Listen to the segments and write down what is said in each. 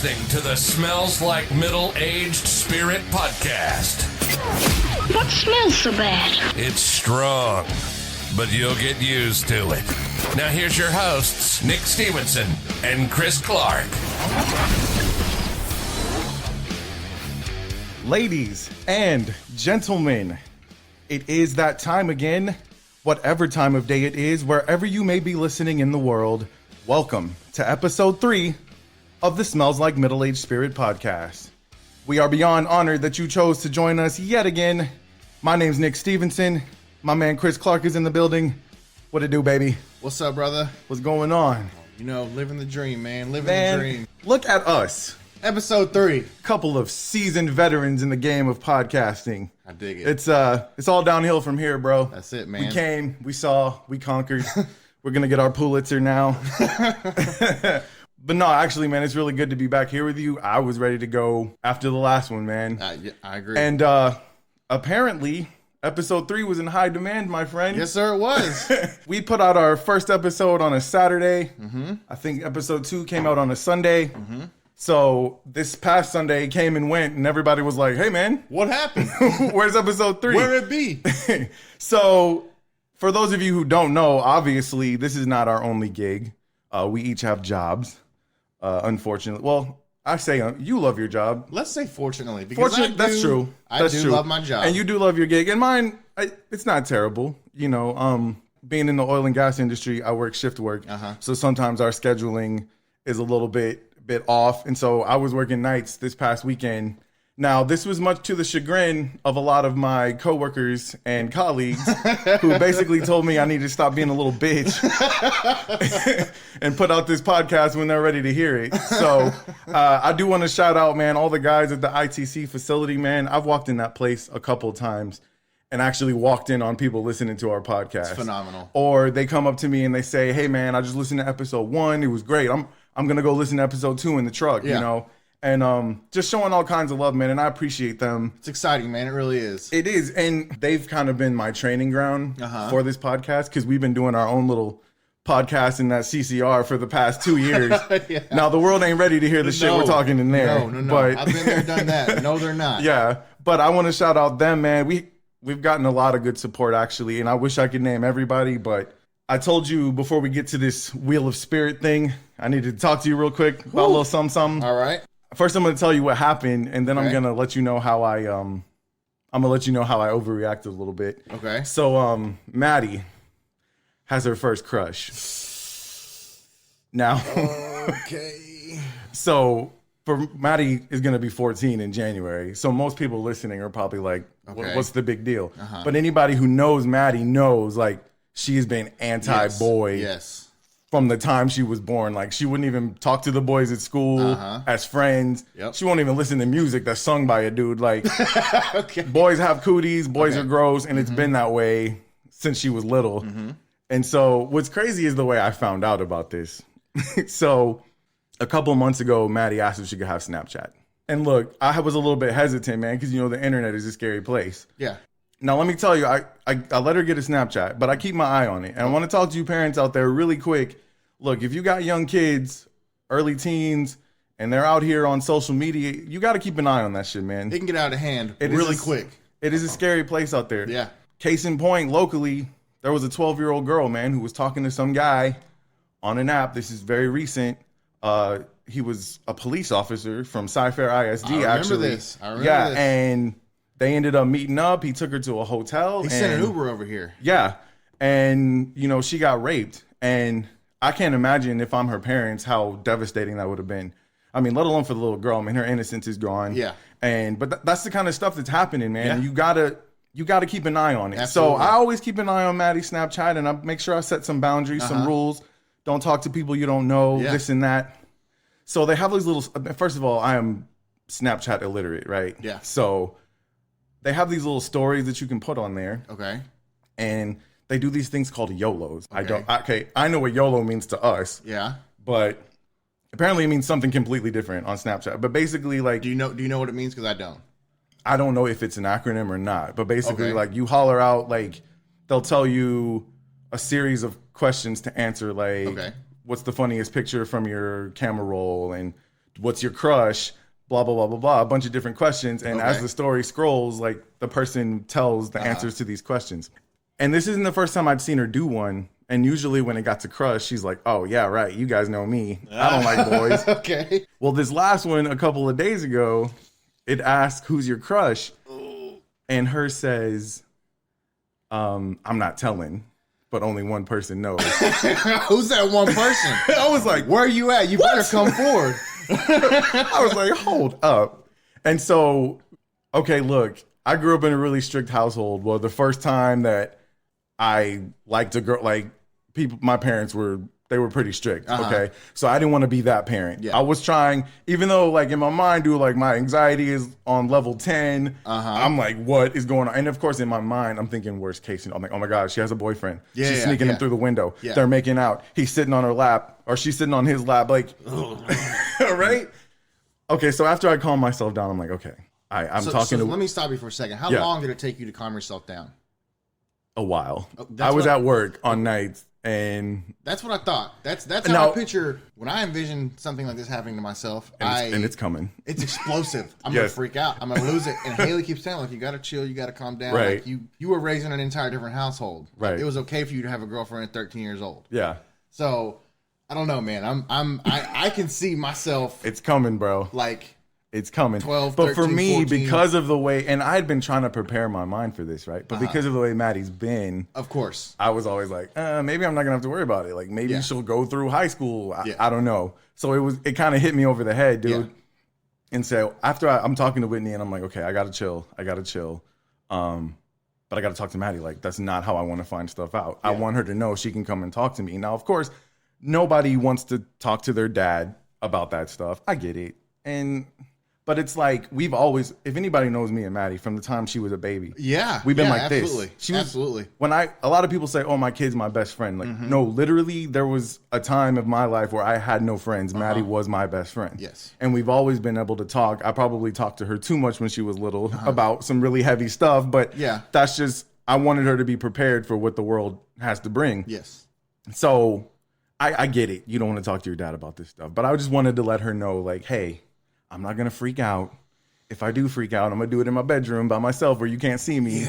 listening to the Smells Like Middle-Aged Spirit podcast. What smells so bad? It's strong, but you'll get used to it. Now here's your hosts, Nick Stevenson and Chris Clark. Ladies and gentlemen, it is that time again. Whatever time of day it is, wherever you may be listening in the world, welcome to episode 3 of the Smells Like Middle-Aged Spirit podcast. We are beyond honored that you chose to join us yet again. My name's Nick Stevenson. My man Chris Clark is in the building. What it do, baby? What's up, brother? What's going on? You know, living the dream, man. Living the dream. Look at us. Episode 3. Couple of seasoned veterans in the game of podcasting. I dig it. It's all downhill from here, bro. That's it, man. We came, we saw, we conquered. We're gonna get our Pulitzer now. But no, actually, man, it's really good to be back here with you. I was ready to go after the last one, man. Yeah, I agree. And apparently, episode 3 was in high demand, my friend. Yes, sir, it was. We put out our first episode on a Saturday. Mm-hmm. I think episode 2 came out on a Sunday. Mm-hmm. So this past Sunday came and went, and everybody was like, hey, man. What happened? Where's episode 3? Where it be? So for those of you who don't know, obviously, this is not our only gig. We each have jobs, unfortunately. Well, I say you love your job. Let's say fortunately. Because that's true. That's I do true. love my job. And you do love your gig. And mine, it's not terrible. You know, being in the oil and gas industry, I work shift work. Uh-huh. So sometimes our scheduling is a little bit off. And so I was working nights this past weekend. Now, this was much to the chagrin of a lot of my coworkers and colleagues who basically told me I need to stop being a little bitch and put out this podcast when they're ready to hear it. So I do want to shout out, man, all the guys at the ITC facility, man. I've walked in that place a couple times and actually walked in on people listening to our podcast. It's phenomenal. Or they come up to me and they say, hey, man, I just listened to episode 1. It was great. I'm going to go listen to episode 2 in the truck, you know? And just showing all kinds of love, man, and I appreciate them. It's exciting, man. It really is. It is, and they've kind of been my training ground for this podcast because we've been doing our own little podcast in that CCR for the past 2 years. Yeah. Now, the world ain't ready to hear the shit we're talking in there. No. But I've been there, done that. No, they're not. Yeah, but I want to shout out them, man. We've gotten a lot of good support, actually, and I wish I could name everybody, but I told you before we get to this Wheel of Spirit thing, I needed to talk to you real quick about a little something. All right. First, I'm going to tell you what happened, and then I'm going to let you know how I overreacted a little bit. Okay. So, Maddie has her first crush. Now. Okay. So, for Maddie is going to be 14 in January. So most people listening are probably like, what's the big deal? Uh-huh. But anybody who knows Maddie knows, like, she's been anti-boy. Yes. From the time she was born. Like, she wouldn't even talk to the boys at school as friends. Yep. She won't even listen to music that's sung by a dude. Like, boys have cooties, boys are gross, and it's been that way since she was little. Mm-hmm. And so what's crazy is the way I found out about this. So a couple months ago, Maddie asked if she could have Snapchat. And look, I was a little bit hesitant, man, because, you know, the internet is a scary place. Yeah. Now, let me tell you, I let her get a Snapchat, but I keep my eye on it. And I want to talk to you parents out there really quick. Look, if you got young kids, early teens, and they're out here on social media, you got to keep an eye on that shit, man. It can get out of hand really quick. It is a scary place out there. Yeah. Case in point, locally, there was a 12-year-old girl, man, who was talking to some guy on an app. This is very recent. He was a police officer from Cy-Fair ISD, actually. I remember this. And they ended up meeting up. He took her to a hotel. He sent an Uber over here. Yeah. And, you know, she got raped. And I can't imagine if I'm her parents how devastating that would have been. I mean, let alone for the little girl. I mean, her innocence is gone. Yeah. But that's the kind of stuff that's happening, man. Yeah. You gotta keep an eye on it. Absolutely. So I always keep an eye on Maddie's Snapchat, and I make sure I set some boundaries, some rules. Don't talk to people you don't know, this and that. So they have these little, first of all, I am Snapchat illiterate, right? Yeah. So they have these little stories that you can put on there. Okay. And they do these things called YOLOs. I know what YOLO means to us. Yeah. But apparently it means something completely different on Snapchat. But basically, like, do you know what it means? Because I don't. I don't know if it's an acronym or not. But basically, like, you holler out, like, they'll tell you a series of questions to answer, like, what's the funniest picture from your camera roll, and what's your crush, blah, blah, blah, blah, blah, a bunch of different questions. And as the story scrolls, like the person tells the answers to these questions. And this isn't the first time I'd seen her do one. And usually when it got to crush, she's like, oh, yeah, right. You guys know me. I don't like boys. Okay. Well, this last one a couple of days ago, it asked, who's your crush? And her says, I'm not telling, but only one person knows. Who's that one person? I was like, where are you at? You better come forward. I was like, hold up. And so, okay, look, I grew up in a really strict household. Well, the first time that I liked a girl, like my parents were pretty strict. Okay. So I didn't want to be that parent. I was trying, even though like in my mind, dude, like my anxiety is on level 10. I'm like, what is going on? And of course, in my mind, I'm thinking worst case. I'm like, oh my God, she has a boyfriend. She's sneaking him through the window. They're making out. He's sitting on her lap or she's sitting on his lap. Like, right? Okay. So after I calm myself down, I'm like, okay, I'm talking to. Let me stop you for a second. How long did it take you to calm yourself down? A while. I was at work on nights. And that's what I thought. That's how I picture when I envision something like this happening to myself. And it's coming. It's explosive. I'm gonna freak out. I'm gonna lose it. And Haley keeps saying, like, you gotta chill, you gotta calm down. Right. Like you were raised in an entire different household. Right. It was okay for you to have a girlfriend at 13 years old. Yeah. So I don't know, man. I can see myself. It's coming, bro. Like. It's coming. 12, but 13, for me, 14. because of the way, and I had been trying to prepare my mind for this, right? But because of the way Maddie's been, of course, I was always like, maybe I'm not gonna have to worry about it. Like maybe she'll go through high school. I don't know. So it kind of hit me over the head, dude. Yeah. And so after I'm talking to Whitney, and I'm like, okay, I gotta chill. But I gotta talk to Maddie. Like that's not how I want to find stuff out. I want her to know she can come and talk to me. Now, of course, nobody wants to talk to their dad about that stuff. I get it, But it's like we've always, if anybody knows me and Maddie from the time she was a baby, we've been like absolutely. This. Absolutely. A lot of people say, "Oh, my kid's my best friend." Like, no, literally, there was a time of my life where I had no friends. Maddie was my best friend. Yes, and we've always been able to talk. I probably talked to her too much when she was little about some really heavy stuff, but that's just I wanted her to be prepared for what the world has to bring. Yes. So I get it. You don't want to talk to your dad about this stuff, but I just wanted to let her know, like, hey. I'm not gonna freak out. If I do freak out, I'm gonna do it in my bedroom by myself where you can't see me,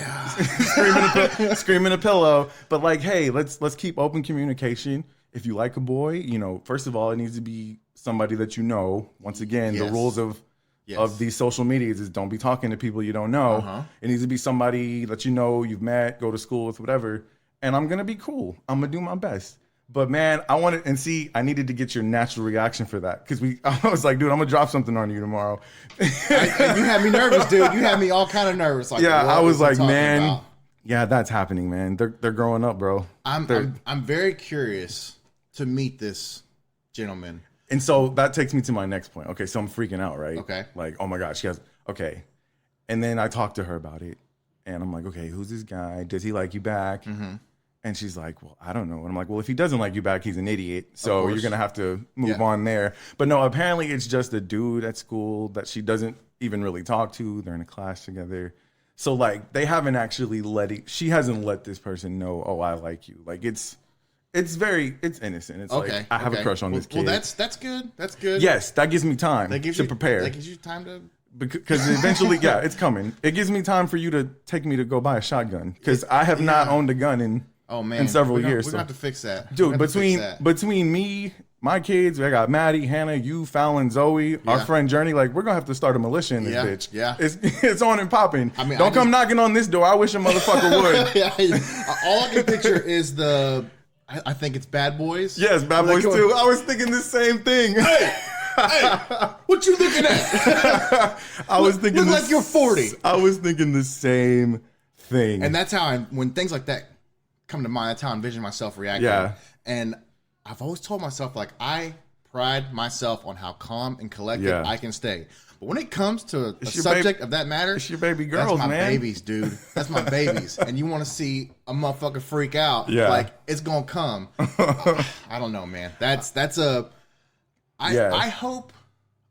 screaming a pillow. But like, hey, let's keep open communication. If you like a boy, first of all, it needs to be somebody that you know. Once again, the rules of these social medias is don't be talking to people you don't know. It needs to be somebody that you know, you've met, go to school with, whatever. And I'm gonna be cool. I'm gonna do my best. But man, I needed to get your natural reaction for that. Because I was like, dude, I'm gonna drop something on you tomorrow. You had me nervous, dude. You had me all kind of nervous. Like, I was like, man, that's happening, man. They're growing up, bro. I'm very curious to meet this gentleman. And so that takes me to my next point. Okay, so I'm freaking out, right? Okay. Like, oh my gosh, okay. And then I talked to her about it. And I'm like, okay, who's this guy? Does he like you back? Mm-hmm. And she's like, well, I don't know. And I'm like, well, if he doesn't like you back, he's an idiot. So you're going to have to move on there. But no, apparently it's just a dude at school that she doesn't even really talk to. They're in a class together. So like they haven't actually she hasn't let this person know, oh, I like you. Like it's innocent. It's like, I have a crush on this kid. Well, that's good. That's good. Yes, that gives me time to prepare. That gives you time to... Because eventually, it's coming. It gives me time for you to take me to go buy a shotgun. Because I have not owned a gun in several years. We're going to have to fix that. Dude, between me, my kids, I got Maddie, Hannah, you, Fallon, Zoe, our friend Journey. Like, we're going to have to start a militia in this bitch. Yeah. It's on and popping. I mean, don't come knocking on this door. I wish a motherfucker would. All I can picture is I think it's Bad Boys. Yes, Bad Boys too. I was thinking the same thing. Hey, what you looking at? I was thinking look like you're 40. I was thinking the same thing. And that's how when things like that come to mind, that's how I envision myself reacting. Yeah. And I've always told myself, like, I pride myself on how calm and collected I can stay. But when it comes to a subject of that matter, it's your baby girls, that's my man. babies, dude. That's my babies. And you want to see a motherfucker freak out, like, it's going to come. I don't know, man. I hope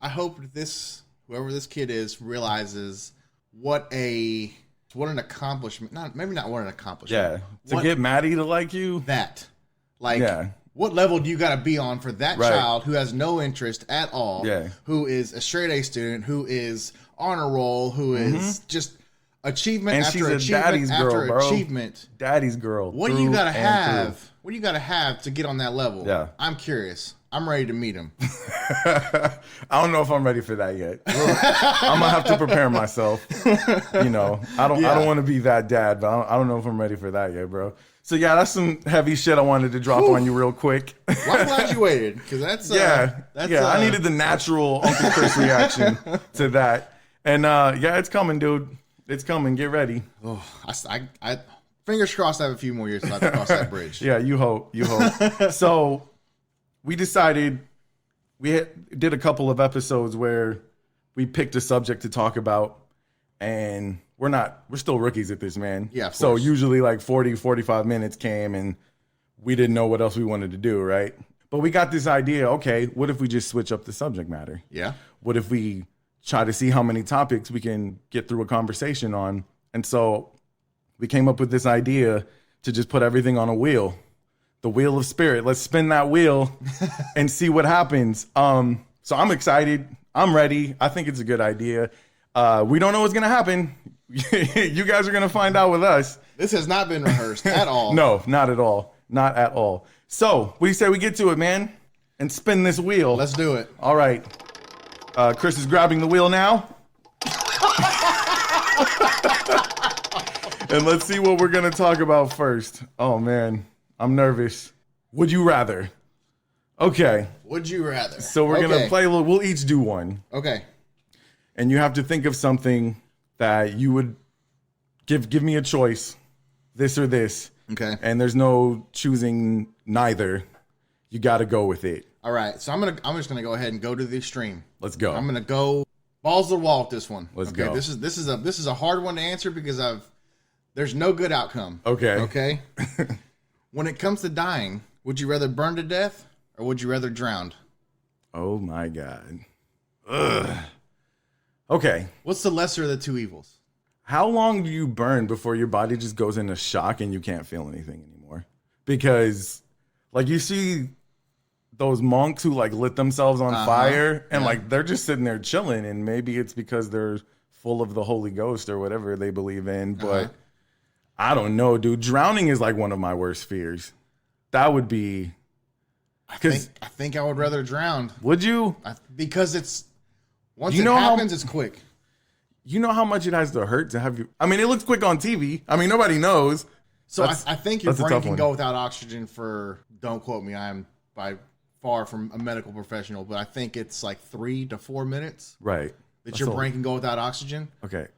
that whoever this kid is realizes what an accomplishment. Maybe not what an accomplishment. Yeah. To get Maddie to like you. What What level do you got to be on for that Right. child who has no interest at all, Yeah. who is a straight A student, who is honor roll, who is just achievement And after she's a achievement daddy's after girl, bro. achievement? Daddy's girl. What do you got to through. have? What do you got to have to get on that level? Yeah. I'm curious. I'm ready to meet him. I don't know if I'm ready for that yet. I'm gonna have to prepare myself. I don't want to be that dad, but I don't know if I'm ready for that yet, bro. So yeah, that's some heavy shit I wanted to drop on you real quick. Well, I'm glad you waited, because that's I needed the natural Uncle Chris reaction to that, and it's coming, dude. It's coming. Get ready. Oh, I fingers crossed. I have a few more years till I have to cross that bridge. Yeah, you hope. So we decided did a couple of episodes where we picked a subject to talk about, and we're still rookies at this, man. Yeah, so usually like 40, 45 minutes came and we didn't know what else we wanted to do, right? But we got this idea, okay, what if we just switch up the subject matter? Yeah. What if we try to see how many topics we can get through a conversation on? And so we came up with this idea to just put everything on a wheel. The wheel of spirit. Let's spin that wheel and see what happens. So I'm excited. I'm ready. I think it's a good idea. We don't know what's going to happen. You guys are going to find out with us. This has not been rehearsed at all. No, not at all. Not at all. So what do you say we get to it, man? And spin this wheel. Let's do it. All right. Chris is grabbing the wheel now. And let's see what we're going to talk about first. Oh, man. I'm nervous. Would you rather? Okay. Would you rather? So we're going to play a little. We'll each do one. Okay. And you have to think of something that you would give me a choice, this or this. Okay. And there's no choosing neither. You got to go with it. All right. So I'm just gonna go ahead and go to the extreme. Let's go. I'm gonna go balls to the wall with this one. Let's go. This is a hard one to answer because there's no good outcome. Okay. Okay. When it comes to dying, would you rather burn to death or would you rather drown? Oh my God. Ugh. Okay. What's the lesser of the two evils? How long do you burn before your body just goes into shock and you can't feel anything anymore? Because, like, you see those monks who, like, lit themselves on fire and, like, they're just sitting there chilling, and maybe it's because they're full of the Holy Ghost or whatever they believe in, but I don't know, dude. Drowning is, like, one of my worst fears. That would be... I think I would rather drown. Would you? Because it's... Once You it know how- happens, it's quick. You know how much it has to hurt to have you... I mean, it looks quick on TV. I mean, nobody knows. So I think your that's a brain tough can one. go without oxygen for, don't quote me, I am by far from a medical professional, but I think it's like 3 to 4 minutes Right. that your brain can go without oxygen. Okay.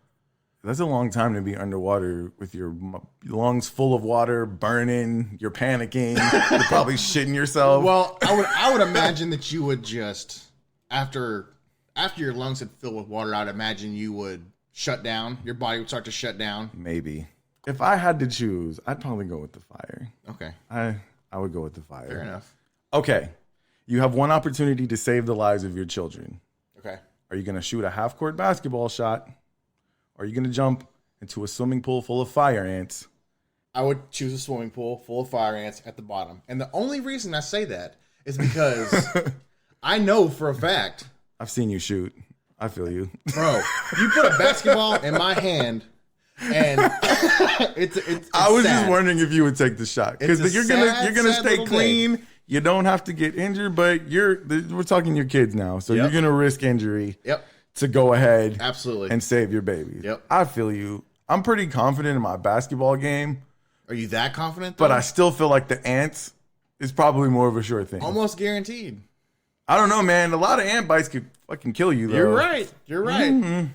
That's a long time to be underwater with your lungs full of water, burning, you're panicking, you're probably shitting yourself. Well, I would imagine that you would just, after your lungs had filled with water, I'd imagine you would shut down. Your body would start to shut down. Maybe. If I had to choose, I'd probably go with the fire. Okay. I would go with the fire. Fair enough. Okay. You have one opportunity to save the lives of your children. Okay. Are you going to shoot a half-court basketball shot? Or are you going to jump into a swimming pool full of fire ants? I would choose a swimming pool full of fire ants at the bottom. And the only reason I say that is because I know for a fact. I've seen you shoot. I feel you. Bro, you put a basketball in my hand and it's I was sad. just wondering if you would take the shot. Because It's a you're gonna sad stay little clean. day. You don't have to get injured, but we're talking your kids now. So Yep. you're gonna risk injury Yep. to go ahead Absolutely. and save your babies. Yep. I feel you. I'm pretty confident in my basketball game, Are you that confident though? but I still feel like the ants is probably more of a sure thing. almost guaranteed. I don't know, man. A lot of ant bites could fucking kill you, though. You're right. You're right. Mm-hmm.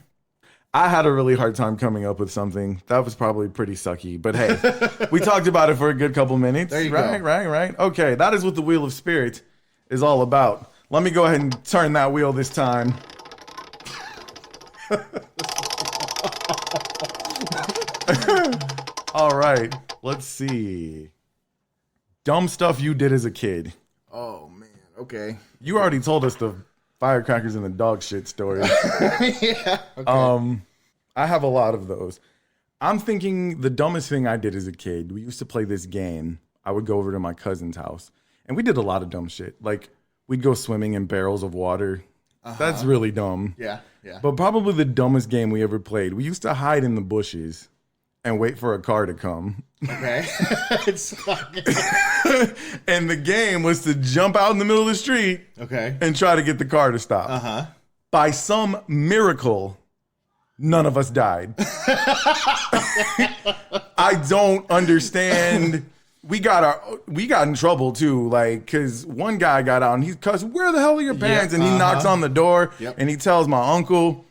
I had a really hard time coming up with something. That was probably pretty sucky. But hey, we talked about it for a good couple minutes. There you right, go. Right. Okay, that is what the Wheel of Spirit is all about. Let me go ahead and turn that wheel this time. All right, let's see. Dumb stuff you did as a kid. Oh man. Okay. You already told us the firecrackers and the dog shit story. Yeah. Okay. I have a lot of those. I'm thinking the dumbest thing I did as a kid. We used to play this game. I would go over to my cousin's house, And we did a lot of dumb shit. Like, we'd go swimming in barrels of water. That's really dumb. Yeah. But probably the dumbest game we ever played. We used to hide in the bushes and wait for a car to come. Okay. And the game was to jump out in the middle of the street and try to get the car to stop. By some miracle, none of us died. I don't understand. We got in trouble too, like, because one guy got out and he cussed, "Where the hell are your pants?" And he knocks on the door and he tells my uncle,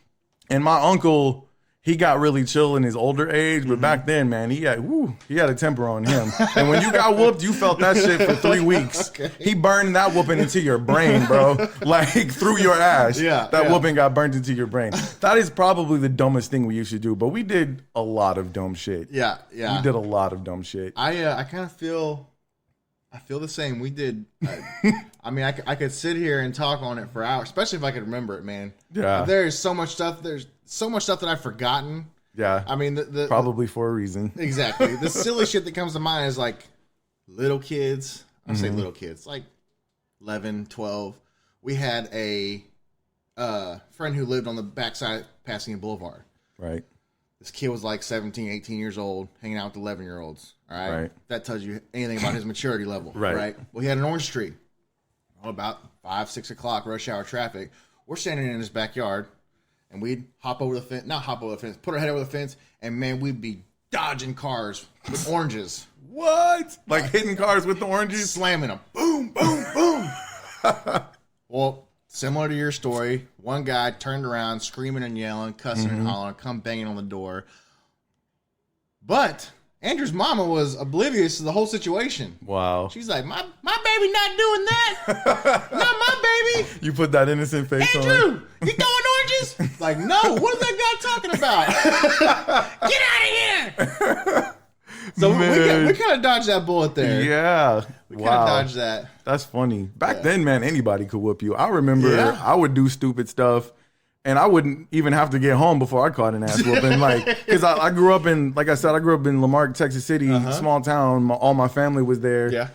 and my uncle, he got really chill in his older age, but back then, man, he had a temper on him. And when you got whooped, you felt that shit for 3 weeks. He burned that whooping into your brain, bro. Like, through your ass. That whooping got burned into your brain. That is probably the dumbest thing we used to do, but we did a lot of dumb shit. Yeah. We did a lot of dumb shit. I kind of feel the same. We did. I mean, I could sit here and talk on it for hours, especially if I could remember it, man. Yeah. There's so much stuff. There's so much stuff that I've forgotten. Yeah. I mean, probably for a reason. Exactly. The silly shit that comes to mind is like little kids. I say little kids, like 11, 12. We had a friend who lived on the backside of Pasadena Boulevard. Right. This kid was like 17, 18 years old, hanging out with 11-year-olds. All right. That tells you anything about his maturity level. Right. Well, he had an orange tree. About 5, 6 o'clock, rush hour traffic. We're standing in his backyard, and we'd hop over the fence. Not hop over the fence. Put our head over the fence, and man, we'd be dodging cars with oranges. What? Like hitting cars with the oranges? Slamming them. Boom, boom, boom. Well, similar to your story, one guy turned around, screaming and yelling, cussing and hollering, come banging on the door. But Andrew's mama was oblivious to the whole situation. Wow. She's like, my baby not doing that. Not my baby. You put that innocent face on. Andrew, you throwing oranges? Like, no, what is that guy talking about? Get out of here. So we kind of dodged that bullet there. Yeah. We kind of dodged that. That's funny. Back then, man, anybody could whoop you. I remember I would do stupid stuff, and I wouldn't even have to get home before I caught an ass whooping. Like, because I grew up in, like I said, I grew up in Lamarck, Texas City, small town. All my family was there. Yeah.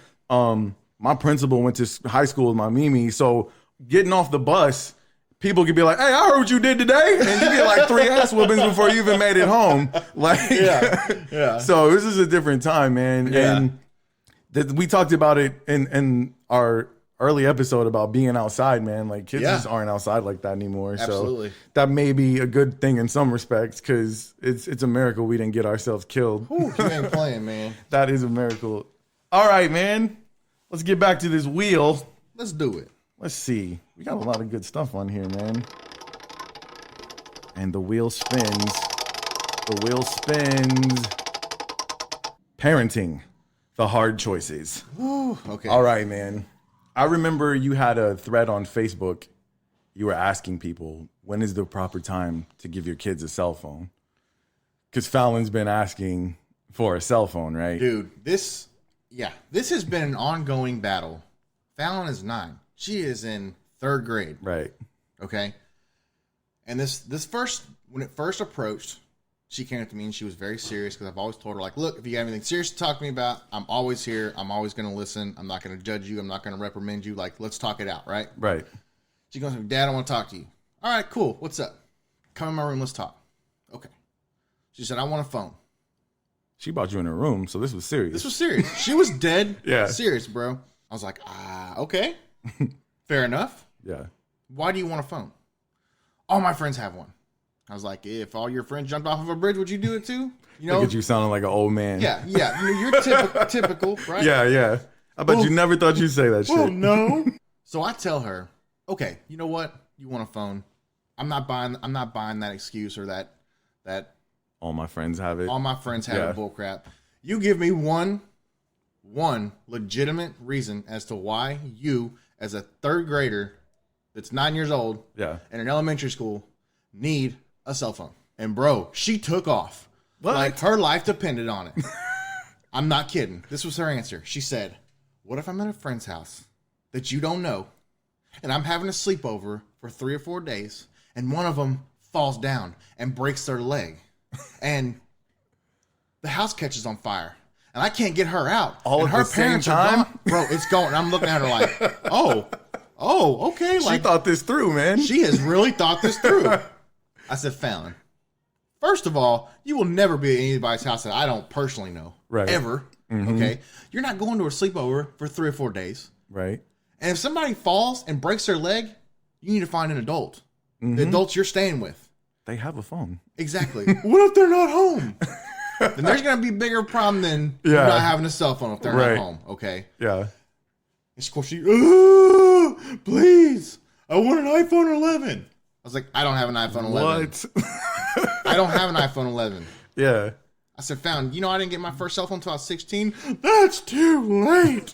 My principal went to high school with my Mimi, so getting off the bus, people could be like, "Hey, I heard what you did today," and you get like 3 ass whoopings before you even made it home. Like, yeah. So this is a different time, man. Yeah. And we talked about it in our early episode about being outside, man. Like, kids just aren't outside like that anymore. Absolutely. So that may be a good thing in some respects, because it's a miracle we didn't get ourselves killed. Ooh, you ain't playing, man. That is a miracle. All right, man. Let's get back to this wheel. Let's do it. Let's see. We got a lot of good stuff on here, man. And the wheel spins. The wheel spins. Parenting. The hard choices. Ooh, okay. All right, man. I remember you had a thread on Facebook. You were asking people, when is the proper time to give your kids a cell phone? Because Fallon's been asking for a cell phone, right? Dude, this has been an ongoing battle. Fallon is 9. She is in 3rd grade. Right. Okay. And when it first approached, she came up to me and she was very serious, because I've always told her, like, look, if you have anything serious to talk to me about, I'm always here. I'm always going to listen. I'm not going to judge you. I'm not going to reprimand you. Like, let's talk it out, right? Right. She goes, Dad, I want to talk to you. All right, cool. What's up? Come in my room. Let's talk. Okay. She said, I want a phone. She brought you in her room, so this was serious. This was serious. She was dead Yeah. serious, bro. I was like, okay. Fair enough. Yeah. Why do you want a phone? All my friends have one. I was like, if all your friends jumped off of a bridge, would you do it too? You know, Look at you sounding like an old man. Yeah. You're typical, right? Yeah. I bet you never thought you'd say that shit. Oh, no. So I tell her, okay, you know what? You want a phone. I'm not buying that excuse or that all my friends have it. All my friends have it bullcrap. You give me one legitimate reason as to why you, as a 3rd grader that's 9 years old in an elementary school, need a cell phone. And bro, she took off. What? Like her life depended on it. I'm not kidding. This was her answer. She said, what if I'm at a friend's house that you don't know, and I'm having a sleepover for 3 or 4 days, and one of them falls down and breaks their leg, and the house catches on fire, and I can't get her out. All and at her the same parents time? are gone. Bro, it's going. I'm looking at her like, oh, okay. She Like, thought this through, man. she has really thought this through. I said, Fallon, first of all, you will never be at anybody's house that I don't personally know. Right. Ever. Mm-hmm. Okay? You're not going to a sleepover for 3 or 4 days. Right. And if somebody falls and breaks their leg, you need to find an adult. The adults you're staying with. They have a phone. Exactly. What if they're not home? Then there's going to be a bigger problem than you not having a cell phone if they're not home. Okay? Yeah. And of course she, oh, please, I want an iPhone 11. I was like, I don't have an iPhone 11. What? I don't have an iPhone 11. Yeah. I said, Found, I didn't get my first cell phone until I was 16. That's too late.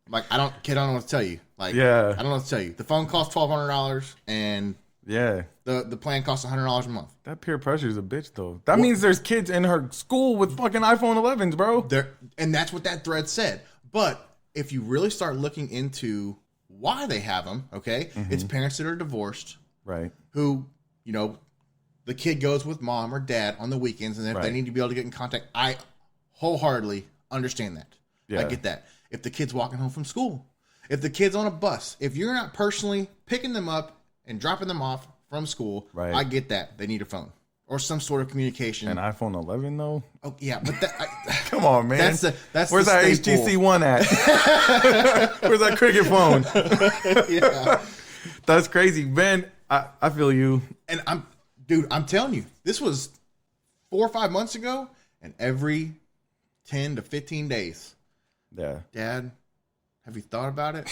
Like, I don't know what to tell you. Like, I don't know what to tell you. The phone costs $1,200 and the plan costs $100 a month. That peer pressure is a bitch, though. That means there's kids in her school with fucking iPhone 11s, bro. And that's what that thread said. But if you really start looking into why they have them, okay, it's parents that are divorced, right? Who, the kid goes with mom or dad on the weekends, and if they need to be able to get in contact, I wholeheartedly understand that. I get that. If the kid's walking home from school, if the kid's on a bus, if you're not personally picking them up and dropping them off from school, I get that. They need a phone or some sort of communication. An iPhone 11, though? Oh, yeah, but that... Come on, man. That's Where's that HTC One at? Where's that cricket phone? Yeah. That's crazy. Man, I feel you. And I'm telling you, this was 4 or 5 months ago, and every 10 to 15 days... Dad, have you thought about it?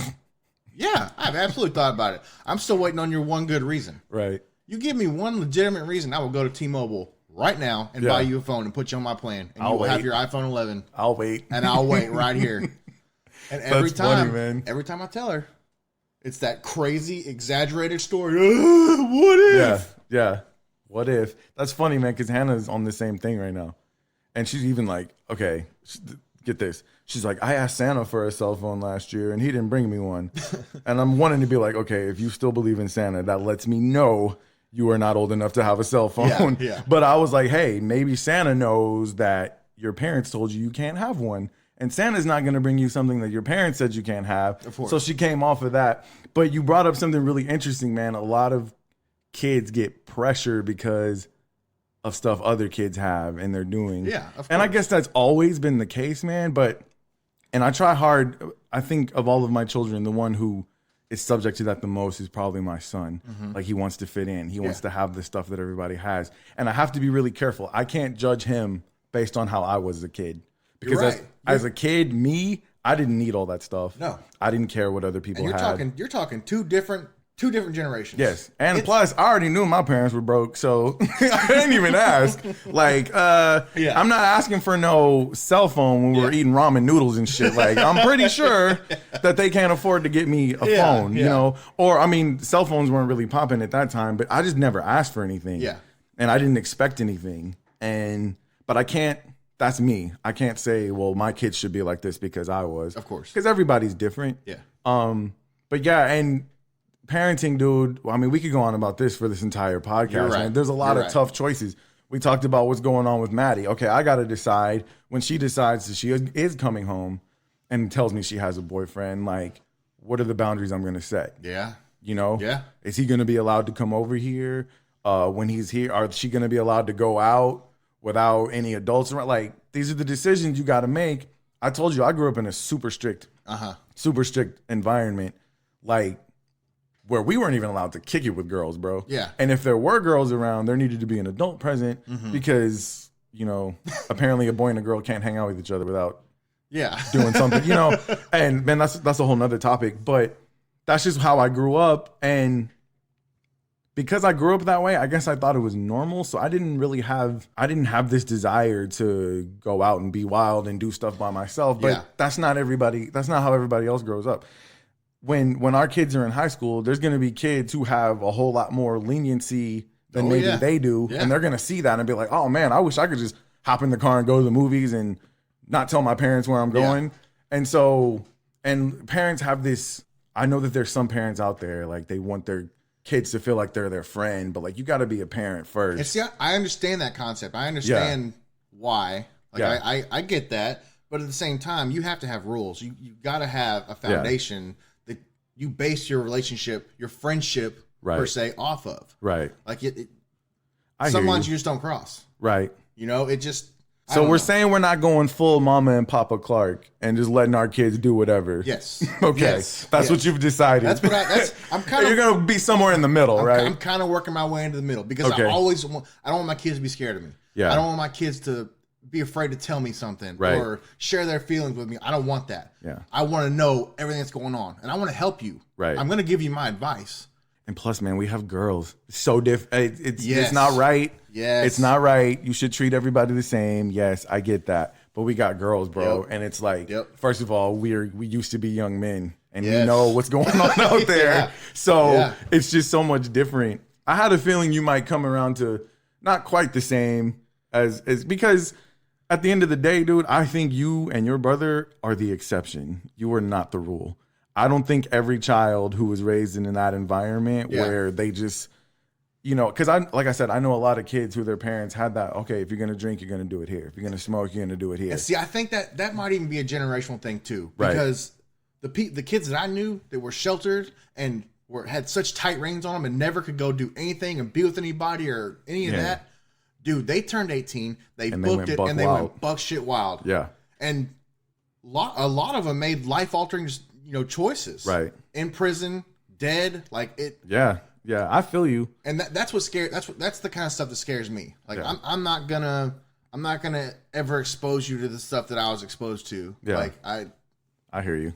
Yeah, I've absolutely thought about it. I'm still waiting on your one good reason. Right. You give me one legitimate reason, I will go to T-Mobile right now and buy you a phone and put you on my plan. And you will have your iPhone 11. I'll wait. And I'll wait right here. And every time I tell her, it's that crazy, exaggerated story. What if? Yeah. What if? That's funny, man, because Hannah's on the same thing right now. And she's even like, okay, get this. She's like, I asked Santa for a cell phone last year, and he didn't bring me one. And I'm wanting to be like, okay, if you still believe in Santa, that lets me know you are not old enough to have a cell phone. Yeah. But I was like, hey, maybe Santa knows that your parents told you can't have one. And Santa's not going to bring you something that your parents said you can't have. Of course. So she came off of that. But you brought up something really interesting, man. A lot of kids get pressure because of stuff other kids have and they're doing. Yeah, of course. And I guess that's always been the case, man. And I try hard. I think of all of my children, the one who is subject to that the most is probably my son. Like, he wants to fit in. He wants to have the stuff that everybody has. And I have to be really careful. I can't judge him based on how I was as a kid. Because as a kid, I didn't need all that stuff. No. I didn't care what other people had. You're talking two different generations. Yes. And plus, I already knew my parents were broke, so I didn't even ask. Like, I'm not asking for no cell phone when we're eating ramen noodles and shit. Like, I'm pretty sure that they can't afford to get me a phone, you know? Or, I mean, cell phones weren't really popping at that time, but I just never asked for anything. Yeah. And I didn't expect anything. But I can't, that's me. I can't say, well, my kids should be like this because I was. Of course. Because everybody's different. Yeah. But yeah, and parenting, dude, I mean, we could go on about this for this entire podcast, man. There's a lot of tough choices. We talked about what's going on with Maddie. Okay, I got to decide when she decides that she is coming home and tells me she has a boyfriend, like, what are the boundaries I'm going to set? Yeah. You know? Yeah. Is he going to be allowed to come over here? When he's here, are she going to be allowed to go out without any adults around? Like, these are the decisions you got to make. I told you, I grew up in a super strict environment. Like, where we weren't even allowed to kick it with girls, bro. Yeah. And if there were girls around, there needed to be an adult present because, apparently a boy and a girl can't hang out with each other without doing something, And man, that's a whole nother topic. But that's just how I grew up. And because I grew up that way, I guess I thought it was normal. So I didn't have this desire to go out and be wild and do stuff by myself. But that's not how everybody else grows up. When our kids are in high school, there's going to be kids who have a whole lot more leniency than maybe they do. Yeah. And they're going to see that and be like, oh man, I wish I could just hop in the car and go to the movies and not tell my parents where I'm going. And so, and parents have this, I know that there's some parents out there, like they want their kids to feel like they're their friend, but like you got to be a parent first. I understand that concept. I understand why. Like I get that, but at the same time, you have to have rules. You got to have a foundation that you base your relationship, your friendship per se, off of. Right. Like some lines you just don't cross. Right. You know, it just. So we're saying we're not going full Mama and Papa Clark and just letting our kids do whatever. Yes. Okay. Yes. That's what you've decided. That's what I'm kind of. You're gonna be somewhere in the middle, right? I'm kind of working my way into the middle because I don't want my kids to be scared of me. Yeah. I don't want my kids to be afraid to tell me something or share their feelings with me. I don't want that. Yeah. I want to know everything that's going on, and I want to help you. Right. I'm going to give you my advice. And plus, man, we have girls. It's so different. It's not right. Yes. It's not right. You should treat everybody the same. Yes, I get that. But we got girls, bro. And it's like, first of all, we used to be young men. And we know what's going on out there. So it's just so much different. I had a feeling you might come around to not quite the same as because at the end of the day, dude, I think you and your brother are the exception. You are not the rule. I don't think every child who was raised in that environment where they just, because like I said, I know a lot of kids who their parents had that, okay, if you're going to drink, you're going to do it here. If you're going to smoke, you're going to do it here. And see, I think that might even be a generational thing too, because the kids that I knew that were sheltered and had such tight reins on them and never could go do anything and be with anybody or any of that, dude, they turned 18, they booked it, and they went buck shit wild. Yeah. And a lot of them made life-altering choices. Right. In prison, dead, like it. Yeah. Yeah, I feel you. And that's what scares. That's the kind of stuff that scares me. Like I'm not gonna ever expose you to the stuff that I was exposed to. Yeah. Like I hear you.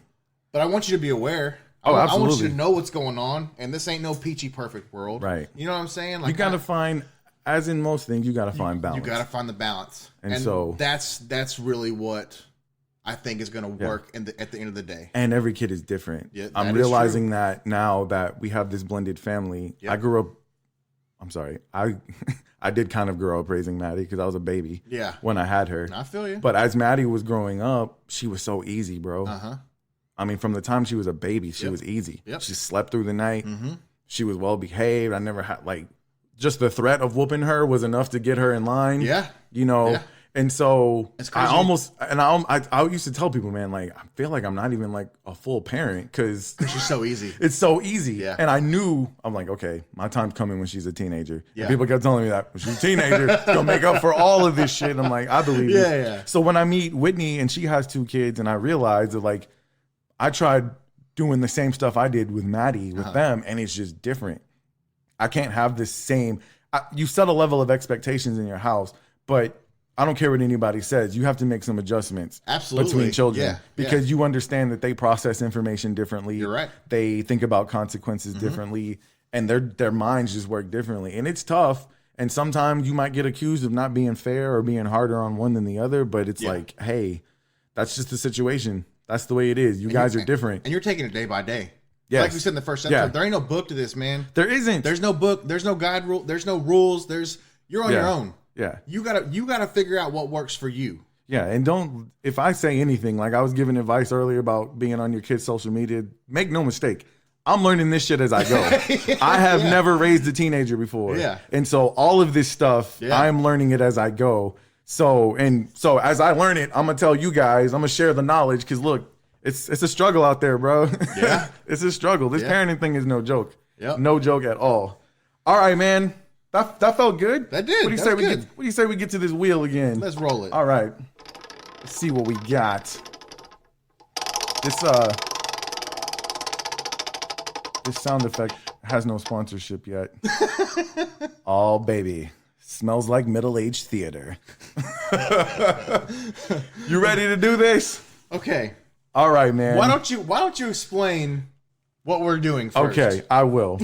But I want you to be aware. Oh, absolutely. I want you to know what's going on, and this ain't no peachy perfect world. Right. You know what I'm saying? Like you gotta find, as in most things, you gotta find balance. You gotta find the balance, and so that's really what I think is going to work at the end of the day. And every kid is different. Yeah, I'm realizing that now that we have this blended family. Yep. I grew up. I'm sorry. I did kind of grow up raising Maddie because I was a baby. Yeah. When I had her. I feel you. But as Maddie was growing up, she was so easy, bro. Uh-huh. I mean, from the time she was a baby, she was easy. Yep. She slept through the night. Mm-hmm. She was well behaved. I never had just the threat of whooping her was enough to get her in line. Yeah. Yeah. And so I used to tell people, man, I feel like I'm not even a full parent because she's so easy. It's so easy. Yeah. And I'm like, okay, my time's coming when she's a teenager. Yeah. And people kept telling me that when she's a teenager, it's gonna make up for all of this shit. I'm like, I believe you. Yeah. So when I meet Whitney and she has 2 kids, and I realized that I tried doing the same stuff I did with Maddie with them, and it's just different. I can't have the same. You set a level of expectations in your house, but I don't care what anybody says. You have to make some adjustments between children because you understand that they process information differently. You're right. They think about consequences differently, and their minds just work differently. And it's tough. And sometimes you might get accused of not being fair or being harder on one than the other. But it's hey, that's just the situation. That's the way it is. You guys are different. And you're taking it day by day. Yes. Like we said in the first episode, there ain't no book to this, man. There isn't. There's no book. There's no guide rule. There's no rules. You're on your own. Yeah. You gotta figure out what works for you. Yeah. And if I say anything, I was giving advice earlier about being on your kids' social media, make no mistake. I'm learning this shit as I go. I have never raised a teenager before. Yeah. And so all of this stuff, I'm learning it as I go. So as I learn it, I'm gonna tell you guys, I'm gonna share the knowledge because look, it's a struggle out there, bro. Yeah. It's a struggle. This parenting thing is no joke. Yep. No joke at all. All right, man. That felt good. That did. What do you say we get to this wheel again? Let's roll it. All right. Let's see what we got. This sound effect has no sponsorship yet. Oh baby, smells like middle-aged theater. You ready to do this? Okay. All right, man. Why don't you explain what we're doing first? Okay, I will.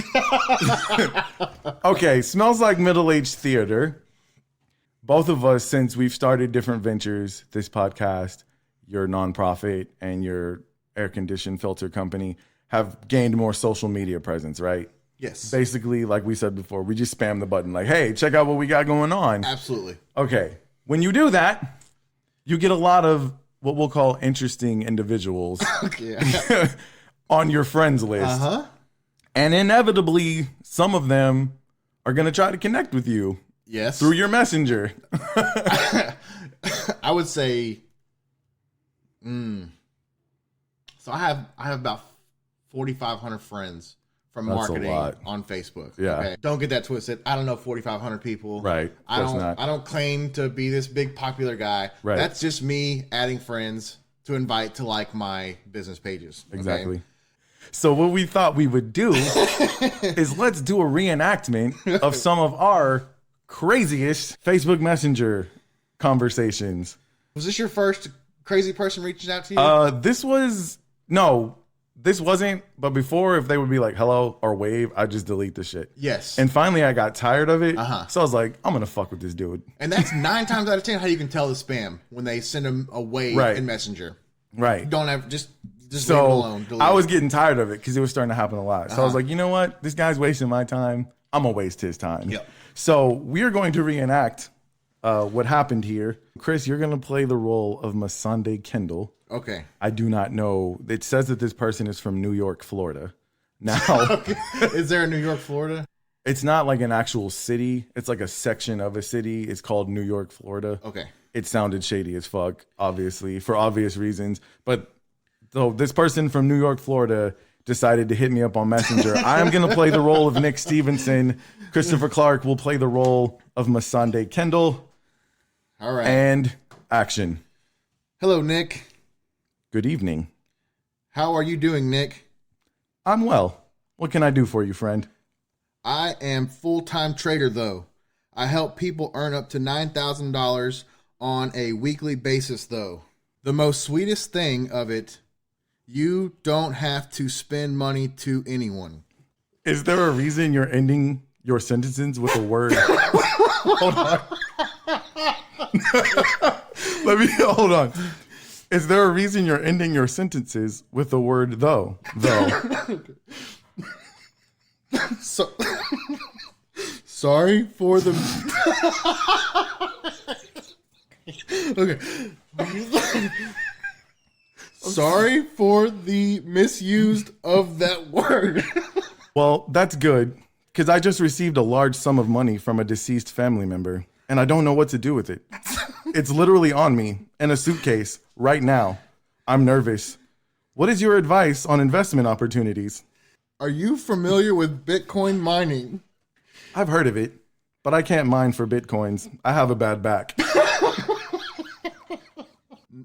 Okay, smells like middle-aged theater. Both of us, since we've started different ventures, this podcast, your nonprofit, and your air-conditioned filter company, have gained more social media presence, right? Yes. Basically, like we said before, we just spam the button like, hey, check out what we got going on. Absolutely. Okay, when you do that, you get a lot of what we'll call interesting individuals on your friends list. Uh-huh. And inevitably, some of them are going to try to connect with you. Yes. Through your messenger. I I would say, so I have about 4,500 friends from marketing on Facebook. Yeah. Okay? Don't get that twisted. I don't know 4,500 people. Right. I don't claim to be this big popular guy. Right. That's just me adding friends to invite to like my business pages. Okay? Exactly. So what we thought we would do is let's do a reenactment of some of our craziest Facebook Messenger conversations. Was this your first crazy person reaching out to you? This wasn't. But before, if they would be like, hello or wave, I'd just delete the shit. Yes. And finally, I got tired of it. So I was like, I'm going to fuck with this dude. And that's 9 times out of 10 how you can tell the spam when they send them a wave in Messenger. Right. Don't have, just leave it So alone. Delete I was getting tired of it because it was starting to happen a lot. So I was like, you know what? This guy's wasting my time. I'm going to waste his time. Yep. So we are going to reenact what happened here. Chris, you're going to play the role of Masande Kendall. Okay. I do not know. It says that this person is from New York, Florida. Now, Is there a New York, Florida? it's not like an actual city. It's like a section of a city. It's called New York, Florida. Okay. It sounded shady as fuck, obviously, for obvious reasons. But so this person from New York, Florida decided to hit me up on Messenger. I am going to play the role of Nick Stevenson. Christopher Clark will play the role of Masande Kendall. All right. And action. Hello, Nick. Good evening. How are you doing, Nick? I'm well. What can I do for you, friend? I am full-time trader, though. I help people earn up to $9,000 on a weekly basis, though. The most sweetest thing of it, you don't have to spend money to anyone. Is there a reason you're ending your sentences with a word? Hold on. Hold on. Is there a reason you're ending your sentences with the word though? Though. So, sorry for the... Okay. Sorry for the misused of that word. Well, that's good, because I just received a large sum of money from a deceased family member, and I don't know what to do with it. It's literally on me in a suitcase right now. I'm nervous. What is your advice on investment opportunities? Are you familiar with Bitcoin mining? I've heard of it, but I can't mine for Bitcoins. I have a bad back.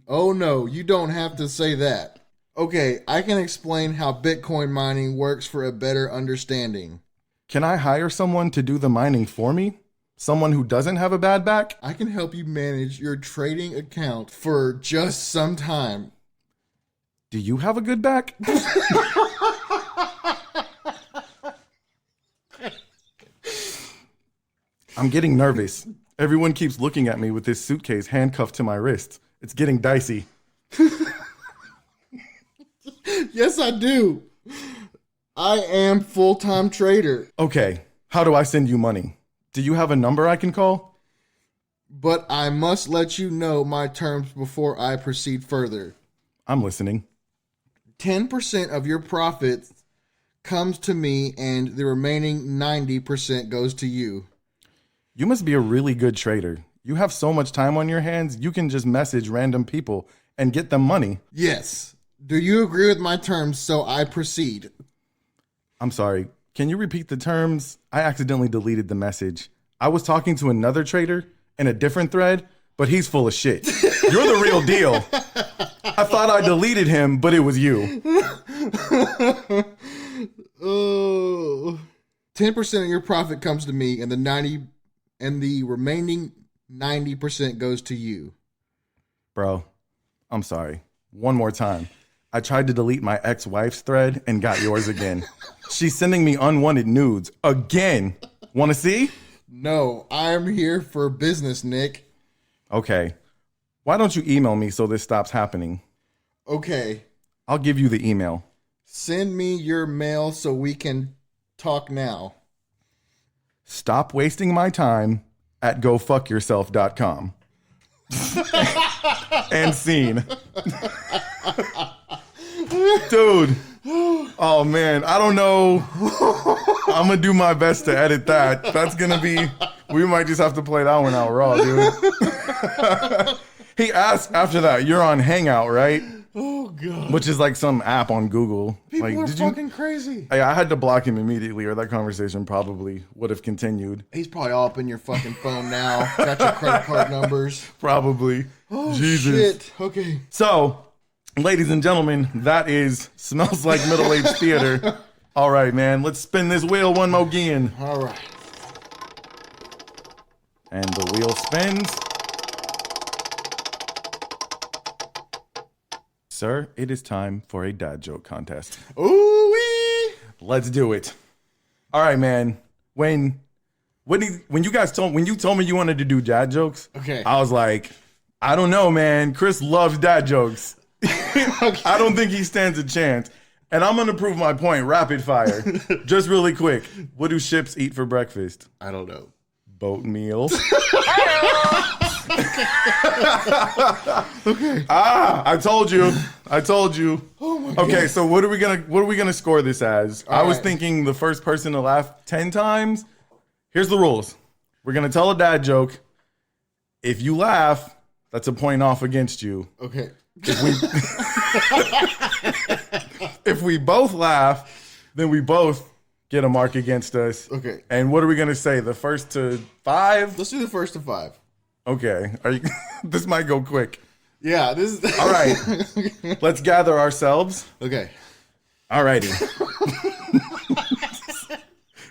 Oh no, you don't have to say that. Okay, I can explain how Bitcoin mining works for a better understanding. Can I hire someone to do the mining for me? Someone who doesn't have a bad back? I can help you manage your trading account for just some time. Do you have a good back? I'm getting nervous. Everyone keeps looking at me with this suitcase handcuffed to my wrist. It's getting dicey. Yes, I do. I am full-time trader. Okay, how do I send you money? Do you have a number I can call? But I must let you know my terms before I proceed further. I'm listening. 10% of your profits comes to me and the remaining 90% goes to you. You must be a really good trader. You have so much time on your hands, you can just message random people and get them money. Yes. Do you agree with my terms so I proceed? I'm sorry. Can you repeat the terms? I accidentally deleted the message. I was talking to another trader in a different thread, but he's full of shit. You're the real deal. I thought I deleted him, but it was you. Oh. 10% of your profit comes to me and the remaining 90% goes to you. Bro, I'm sorry. One more time. I tried to delete my ex-wife's thread and got yours again. She's sending me unwanted nudes again. Want to see? No, I'm here for business, Nick. Okay. Why don't you email me so this stops happening? Okay. I'll give you the email. Send me your mail so we can talk now. Stop wasting my time at gofuckyourself.com. And scene. Dude. Oh man, I don't know. I'm gonna do my best to edit that. That's gonna be, we might just have to play that one out raw, dude. He asked after that, you're on Hangout, right? Oh, God. Which is like some app on Google. People like, are fucking crazy. I had to block him immediately, or that conversation probably would have continued. He's probably all up in your fucking phone now. Got your credit card numbers. Probably. Oh, Jesus. shit. Okay. So, ladies and gentlemen, that is Smells Like Middle-Aged Theater. All right, man. Let's spin this wheel one more again. All right. And the wheel spins. Sir, it is time for a dad joke contest. Ooh-wee. Let's do it. All right, man. When you told me you wanted to do dad jokes, okay, I was like, I don't know, man. Chris loves dad jokes. Okay. I don't think he stands a chance. And I'm gonna prove my point. Rapid fire, just really quick. What do ships eat for breakfast? I don't know. Boat meals. Okay. I told you. Oh my God. Okay, so what are we gonna score this as? All I was right. thinking the first person to laugh 10 times. Here's the rules. We're gonna tell a dad joke. If you laugh, that's a point off against you. Okay. If we both laugh, then we both get a mark against us. Okay. And what are we gonna say? The first to 5? Let's do the first to 5. Okay. Are you? This might go quick. Yeah, this is All right. Let's gather ourselves. Okay. All righty.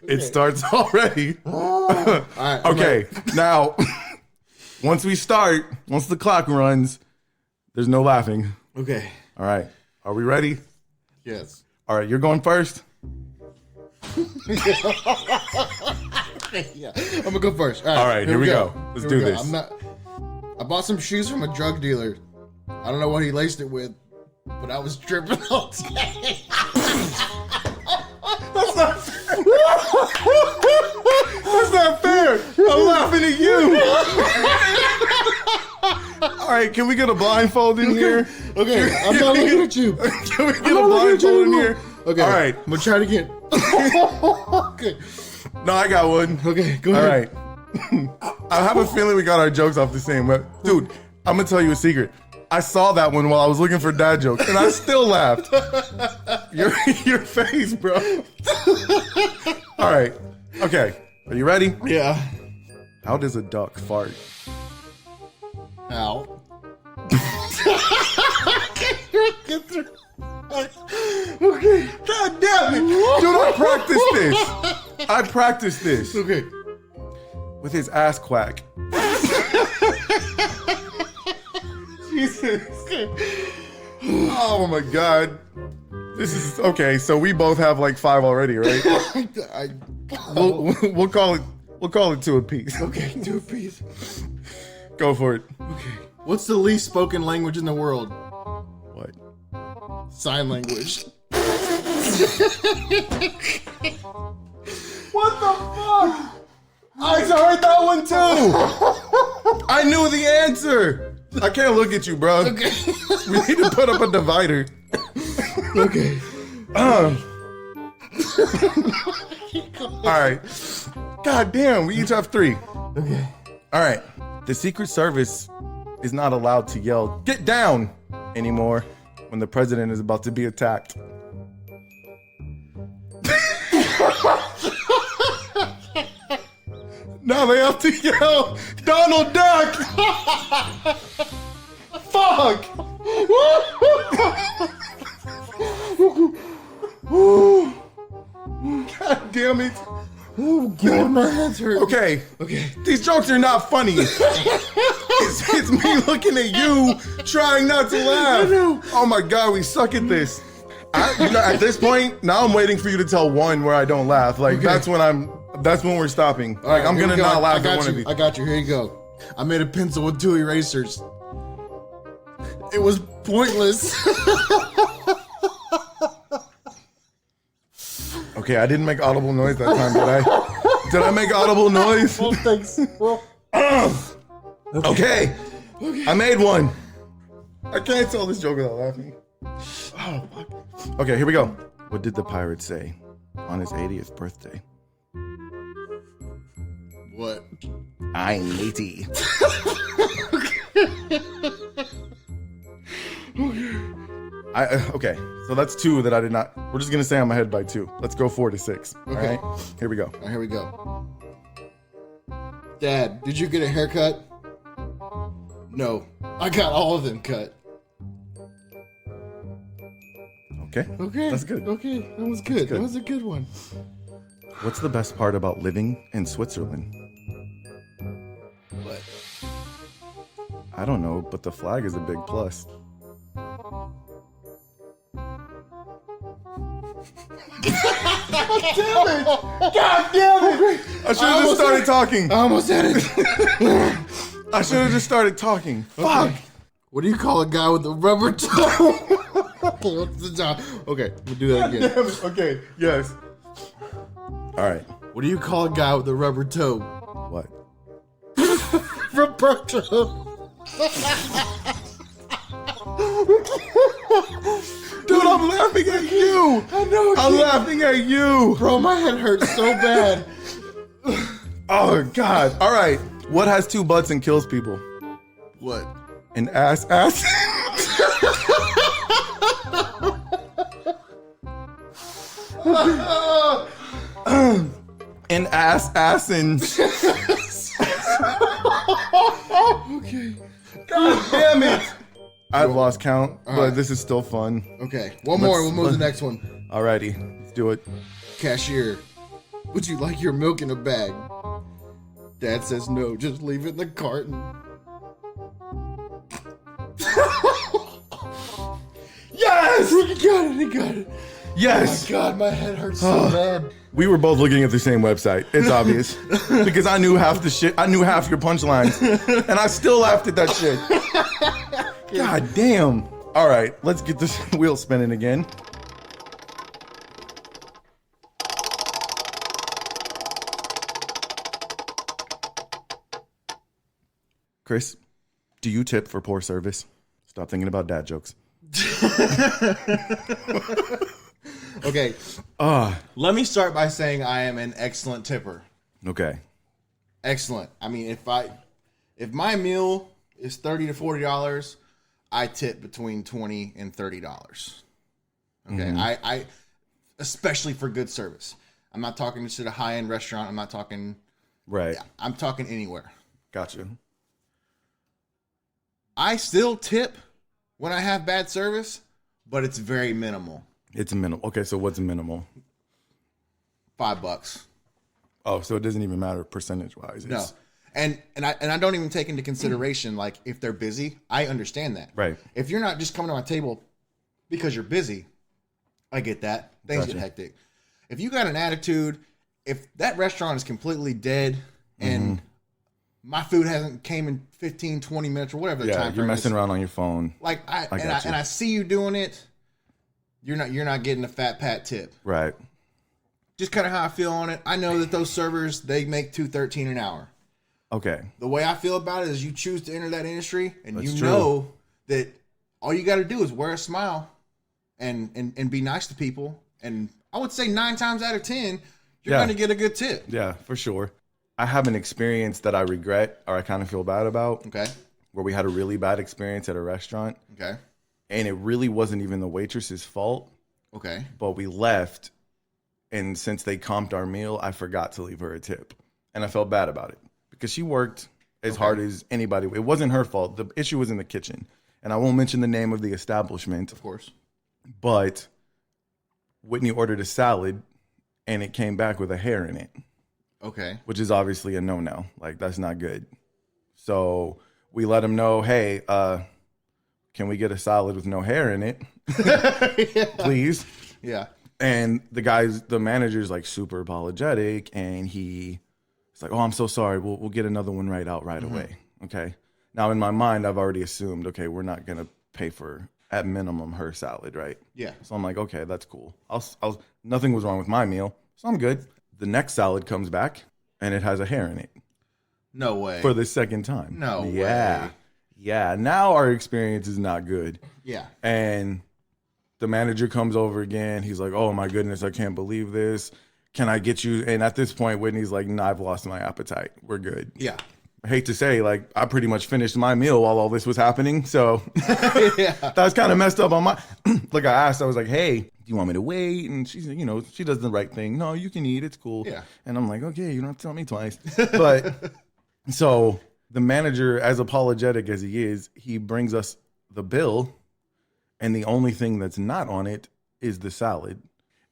It starts already. All right. Okay. Now, once the clock runs, there's no laughing. Okay. All right. Are we ready? Yes. All right. You're going first. Yeah. I'm gonna go first. All right. Here we go. Let's do this. I bought some shoes from a drug dealer. I don't know what he laced it with, but I was tripping all day. That's not fair. I'm laughing at you. All right, can we get a blindfold in here? Okay, I'm not looking at you. Can we get a blindfold in here? Okay. All right. I'm gonna try it again. Okay. No, I got one. Okay, go All ahead. right. I have a feeling we got our jokes off the same. But dude, I'm gonna tell you a secret. I saw that one while I was looking for dad jokes, and I still laughed. Your face, bro. All right. Okay. Are you ready? Yeah. How does a duck fart? Ow. Okay. God damn it. Dude, I practiced this. Okay. With his ass quack. Jesus. Oh my God. This is okay. So we both have like 5 already, right? We'll call it 2 apiece. Okay, 2 apiece. Go for it. Okay. What's the least spoken language in the world? What? Sign language. What the fuck? I heard that one too. I knew the answer. I can't look at you, bro. Okay. We need to put up a divider. Okay. All right. God damn, we each have 3. Okay. All right. The Secret Service is not allowed to yell, "Get down," anymore when the president is about to be attacked. Now they have to yell, "Donald Duck!" Fuck! God damn it. Oh God, my head's hurt. Okay. These jokes are not funny. It's me looking at you, trying not to laugh. I know. Oh my God, we suck at this. At this point, now I'm waiting for you to tell one where I don't laugh. Like Okay. that's when we're stopping. All right, I'm here gonna we go. not laugh I got at one you. of these. I got you. Here you go. I made a pencil with 2 erasers. It was pointless. Okay, I didn't make audible noise that time, did I? Did I make audible noise? Well, thanks. Okay. I made one. I can't tell this joke without laughing. Oh, fuck. Okay, here we go. What did the pirate say on his 80th birthday? What? I'm matey. Okay, so that's 2 that I did not. We're just gonna say I'm ahead by 2. Let's go 4 to 6. Okay. All right, here we go. All right, here we go. Dad, did you get a haircut? No, I got all of them cut. Okay, that's good. Okay, that was good. That was a good one. What's the best part about living in Switzerland? What? I don't know, but the flag is a big plus. God damn it! I should have just started talking. I almost had it. I should have just started talking. Fuck. What do you call a guy with a rubber toe? Okay, what's the job? Okay, we'll do that again. Damn it. Okay, yes. All right. What do you call a guy with a rubber toe? What? Roberto. Dude, I'm laughing at you. I know. I'm laughing at you. Bro, my head hurts so bad. Oh, God. All right. What has 2 butts and kills people? What? An ass. An ass and. Okay. God damn it. I've lost count, but this is still fun. Okay, one more. We'll move to the next one. Alrighty, let's do it. Cashier, would you like your milk in a bag? Dad says no, just leave it in the carton. Yes! He got it. Yes! Oh my God, my head hurts so bad. We were both looking at the same website. It's obvious. Because I knew half the shit. I knew half your punchlines. And I still laughed at that shit. God damn. All right, let's get this wheel spinning again. Chris, do you tip for poor service? Stop thinking about dad jokes. Okay. Let me start by saying I am an excellent tipper. Okay. Excellent. I mean, if my meal is $30 to $40, I tip between $20 and $30. Okay. Mm-hmm. I especially for good service. I'm not talking just at a high-end restaurant. I'm not talking right. Yeah, I'm talking anywhere. Gotcha. I still tip when I have bad service, but it's very minimal. It's a minimal. Okay, so what's a minimal? $5. Oh, so it doesn't even matter percentage wise. No, and I don't even take into consideration like if they're busy. I understand that. Right. If you're not just coming to my table because you're busy, I get that. Things get hectic. If you got an attitude, if that restaurant is completely dead and my food hasn't came in 15, 20 minutes or whatever the time frame you're messing is, around on your phone. Like I see you doing it. You're not getting a fat pat tip. Right. Just kind of how I feel on it. I know that those servers, they make $2.13 an hour. Okay. The way I feel about it is you choose to enter that industry and That's you true. know that all you got to do is wear a smile and be nice to people. And I would say 9 times out of 10, you're going to get a good tip. Yeah, for sure. I have an experience that I regret or I kind of feel bad about. Okay. Where we had a really bad experience at a restaurant. Okay. And it really wasn't even the waitress's fault. Okay. But we left. And since they comped our meal, I forgot to leave her a tip. And I felt bad about it. Because she worked as hard as anybody. It wasn't her fault. The issue was in the kitchen. And I won't mention the name of the establishment. Of course. But Whitney ordered a salad. And it came back with a hair in it. Okay. Which is obviously a no-no. Like, that's not good. So we let him know, hey, can we get a salad with no hair in it? Please. Yeah. And the manager's like super apologetic. And he's like, oh, I'm so sorry. We'll get another one right out right away. Okay. Now, in my mind, I've already assumed, okay, we're not going to pay for, at minimum, her salad, right? Yeah. So I'm like, okay, that's cool. Nothing was wrong with my meal. So I'm good. The next salad comes back and it has a hair in it. No way. For the second time. No way. Yeah. Now our experience is not good. Yeah. And the manager comes over again. He's like, oh my goodness, I can't believe this. Can I get you? And at this point, Whitney's like, nah, I've lost my appetite. We're good. Yeah. I hate to say, like, I pretty much finished my meal while all this was happening. So that was kind of messed up on my, like I asked, I was like, hey, do you want me to wait? And she's, you know, she does the right thing. No, you can eat. It's cool. Yeah. And I'm like, okay, you don't have to tell me twice. But so the manager, as apologetic as he is, he brings us the bill. And the only thing that's not on it is the salad.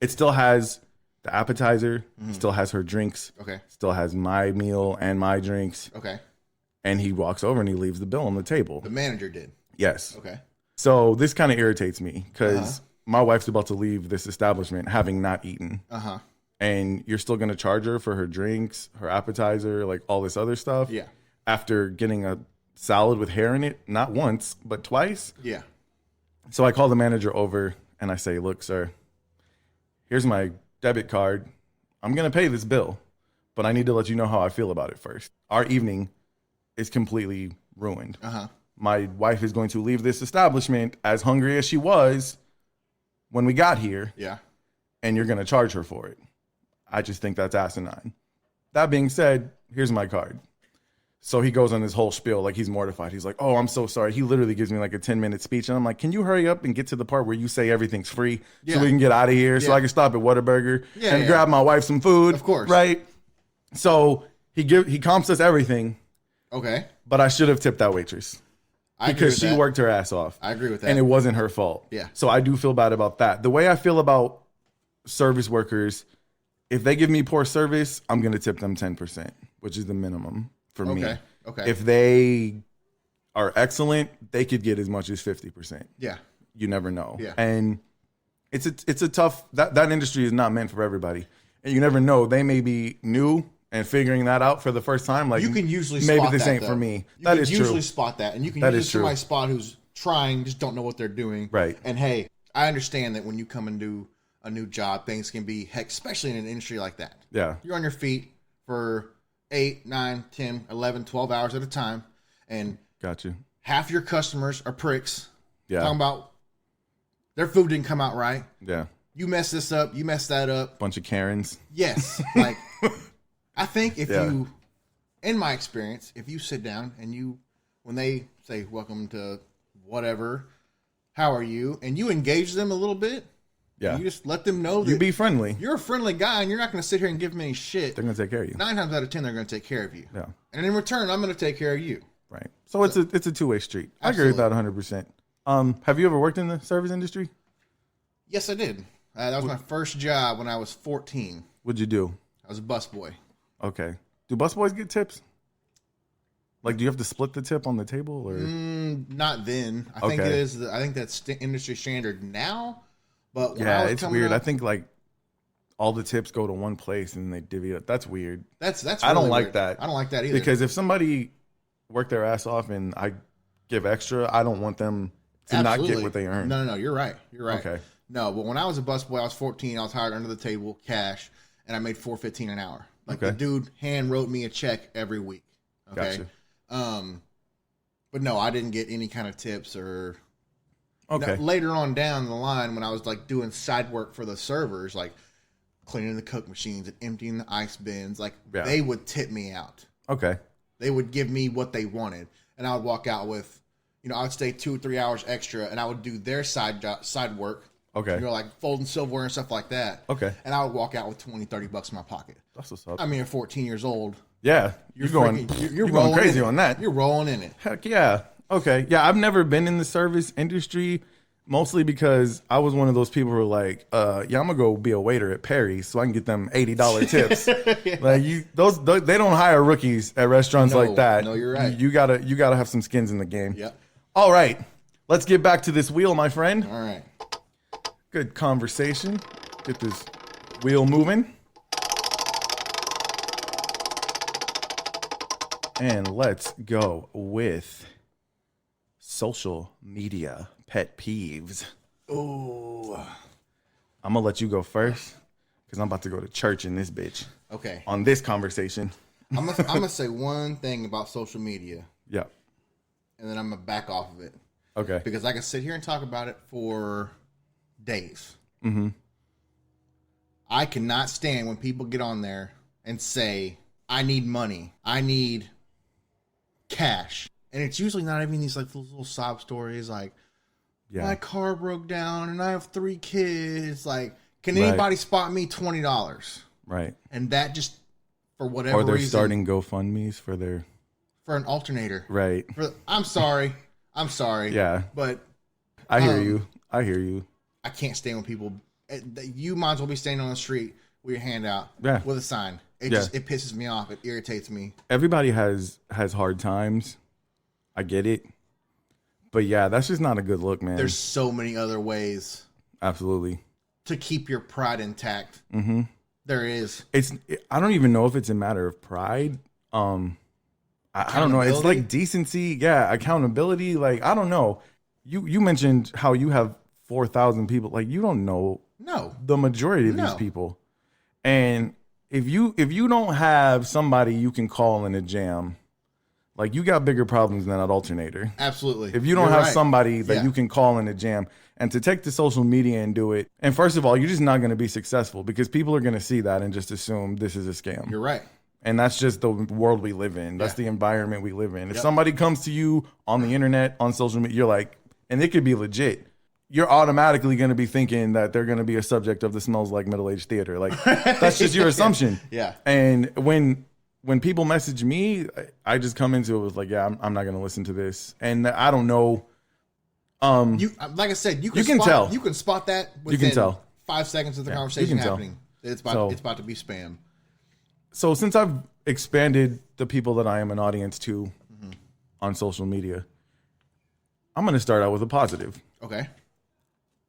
It still has the appetizer, still has her drinks, still has my meal and my drinks. Okay. And he walks over and he leaves the bill on the table. The manager did? Yes. Okay. So this kind of irritates me because my wife's about to leave this establishment having not eaten. And you're still going to charge her for her drinks, her appetizer, like all this other stuff? Yeah. After getting a salad with hair in it, not once, but twice? Yeah. So I call the manager over and I say, look, sir, here's my debit card. I'm going to pay this bill, but I need to let you know how I feel about it first. Our evening is completely ruined. My wife is going to leave this establishment as hungry as she was when we got here. Yeah. And you're going to charge her for it. I just think that's asinine. That being said, here's my card. So he goes on this whole spiel like he's mortified. He's like, oh, I'm so sorry. He literally gives me like a 10-minute speech. And I'm like, can you hurry up and get to the part where you say everything's free so we can get out of here so I can stop at Whataburger and grab my wife some food? Of course. Right? So he comps us everything. Okay. But I should have tipped that waitress. Because she worked her ass off. I agree with that. And it wasn't her fault. Yeah. So I do feel bad about that. The way I feel about service workers, if they give me poor service, I'm going to tip them 10%, which is the minimum for me. Okay. If they are excellent, they could get as much as 50%. Yeah. You never know. Yeah. And it's a tough, that industry is not meant for everybody. And you never know. They may be new and figuring that out for the first time. Like, you can usually maybe spot this that, ain't though. for me. You That can is true. usually spot that. And you can That usually is true. somebody spot who's trying, just don't know what they're doing. Right. And hey, I understand that when you come and do a new job, things can be, heck, especially in an industry like that. Yeah. You're on your feet for 8, 9, 10, 11, 12 hours at a time. And got you. half your customers are pricks. Yeah. Talking about their food didn't come out right. Yeah. You mess this up. You mess that up. Bunch of Karens. Yes. Like, I think if you, in my experience, if you sit down and you, when they say, welcome to whatever, how are you? And you engage them a little bit. Yeah. You just let them know that You be friendly. you're a friendly guy and you're not going to sit here and give them any shit. They're going to take care of you. 9 times out of 10, they're going to take care of you. Yeah. And in return, I'm going to take care of you. Right. So it's a two-way street. I agree with that 100%. Have you ever worked in the service industry? Yes, I did. That was my first job when I was 14. What'd you do? I was a busboy. Okay. Do busboys get tips? Like, do you have to split the tip on the table, or? Not then. I think it is. I think that's industry standard now. But when I Yeah, was it's coming weird. up, I think like all the tips go to one place and they divvy it up. That's weird. that's. I don't really like weird. that. I don't like that either. Because if somebody worked their ass off and I give extra, I don't want them to not get what they earn. No. You're right. You're right. Okay. No, but when I was a busboy, I was 14. I was hired under the table, cash, and I made $4.15 an hour. Like the dude hand wrote me a check every week. Okay. Gotcha. But no, I didn't get any kind of tips or. Okay. Now, later on down the line, when I was like doing side work for the servers, like cleaning the coke machines and emptying the ice bins, like they would tip me out. Okay. They would give me what they wanted, and I would walk out with, I would stay 2 or 3 hours extra, and I would do their side work. Okay. Like folding silverware and stuff like that. Okay. And I would walk out with $20-$30 in my pocket. That's what's up. I mean, at 14 years old. Yeah. You're going crazy on that. You're rolling in it. Heck yeah. Okay. Yeah, I've never been in the service industry, mostly because I was one of those people who were like, I'm gonna go be a waiter at Perry's so I can get them $80 tips. Like they don't hire rookies at restaurants like that. No, you're right. You gotta have some skins in the game. Yep. All right. Let's get back to this wheel, my friend. All right. Good conversation. Get this wheel moving. And let's go with social media pet peeves. Oh. I'm going to let you go first because I'm about to go to church in this bitch. Okay. On this conversation. I'm gonna say one thing about social media. Yeah. And then I'm going to back off of it. Okay. Because I can sit here and talk about it for days. Mm-hmm. I cannot stand when people get on there and say, I need money. I need cash. And it's usually not even these like little sob stories like, my car broke down and I have 3 kids. Like, can anybody spot me $20? Right. And that just, for whatever reason. Or they're starting GoFundMes for an alternator. Right. I'm sorry. Yeah. But. I hear you. I can't stand when people, you might as well be standing on the street with your hand out with a sign. It pisses me off. It irritates me. Everybody has hard times. I get it. But yeah, that's just not a good look, man. There's so many other ways. Absolutely. To keep your pride intact. Mm-hmm. There is. I don't even know if it's a matter of pride. I don't know. It's like decency. Yeah. Accountability. Like, I don't know. You mentioned how you have 4,000 people. Like, you don't know the majority of these people. And if you don't have somebody you can call in a jam, like, you got bigger problems than that alternator. Absolutely. If you don't have somebody that you can call in a jam, and to take to social media and do it, and first of all, you're just not going to be successful because people are going to see that and just assume this is a scam. You're right. And that's just the world we live in. That's the environment we live in. If somebody comes to you on the internet, on social media, you're like, and it could be legit, you're automatically going to be thinking that they're going to be a subject of the Smells Like Middle-Aged Theater. Like, that's just your assumption. Yeah. And when people message me, I just come into it with like, I'm not going to listen to this. And I don't know. Like I said, you can tell. You can spot that within 5 seconds of the conversation happening. It's about to be spam. So since I've expanded the people that I am an audience to on social media, I'm going to start out with a positive. Okay.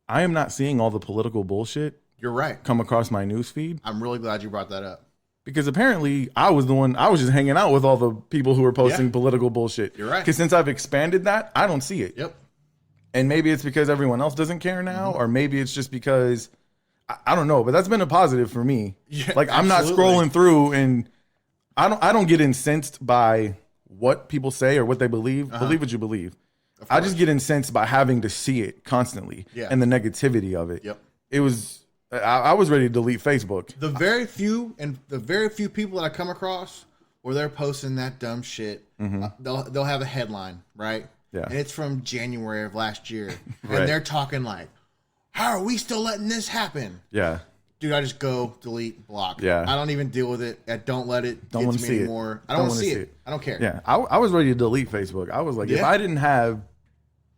I am not seeing all the political bullshit. You're right. Come across my news feed. I'm really glad you brought that up. Because apparently I was just hanging out with all the people who were posting political bullshit. You're right. Because since I've expanded that, I don't see it. Yep. And maybe it's because everyone else doesn't care now, or maybe it's just because, I don't know, but that's been a positive for me. Yeah, like, I'm not scrolling through and I don't get incensed by what people say or what they believe. Believe what you believe. I just get incensed by having to see it constantly and the negativity of it. Yep. It was, I was ready to delete Facebook. The very few people that I come across where they're posting that dumb shit, they'll have a headline, right? Yeah. And it's from January of last year. And they're talking like, how are we still letting this happen? Yeah. Dude, I just go, delete, block. Yeah. I don't even deal with it. I don't let it don't get to me anymore. I don't want to see it. I don't care. Yeah. I was ready to delete Facebook. I was like, if I didn't have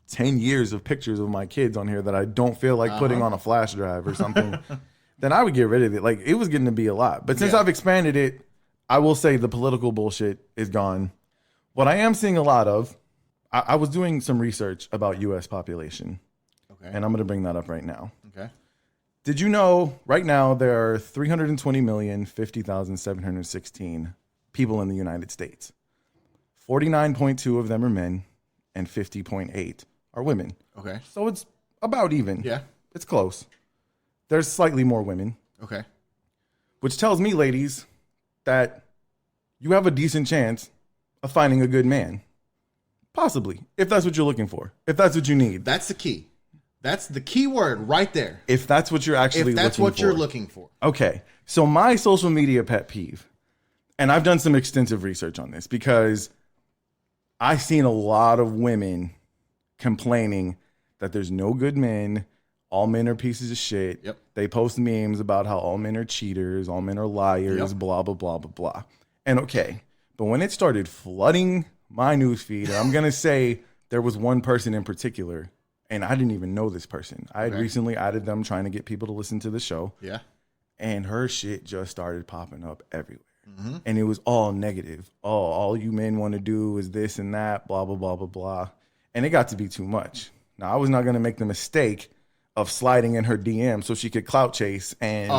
10 years of pictures of my kids on here that I don't feel like putting on a flash drive or something, then I would get rid of it. Like, it was getting to be a lot. But since I've expanded it, I will say the political bullshit is gone. What I am seeing a lot of, I was doing some research about U.S. population. Okay. And I'm going to bring that up right now. Okay. Did you know right now there are 320,050,716 people in the United States? 49.2 of them are men and 50.8 are women. Okay. So it's about even. Yeah. It's close. There's slightly more women. Okay. Which tells me, ladies, that you have a decent chance of finding a good man. Possibly, if that's what you're looking for. If that's what you need. That's the key. That's the key word right there. If that's what you're actually looking for. If that's what you're looking for. Okay. So my social media pet peeve, and I've done some extensive research on this because I've seen a lot of women complaining that there's no good men. All men are pieces of shit. Yep. They post memes about how all men are cheaters, all men are liars, blah, blah, blah, blah, blah. And okay, but when it started flooding my newsfeed, I'm going to say there was one person in particular, and I didn't even know this person. I had recently added them trying to get people to listen to the show. Yeah. And her shit just started popping up everywhere. Mm-hmm. And it was all negative. Oh, all you men want to do is this and that, blah, blah, blah, blah, blah. And it got to be too much. Now, I was not going to make the mistake of sliding in her DM so she could clout chase. And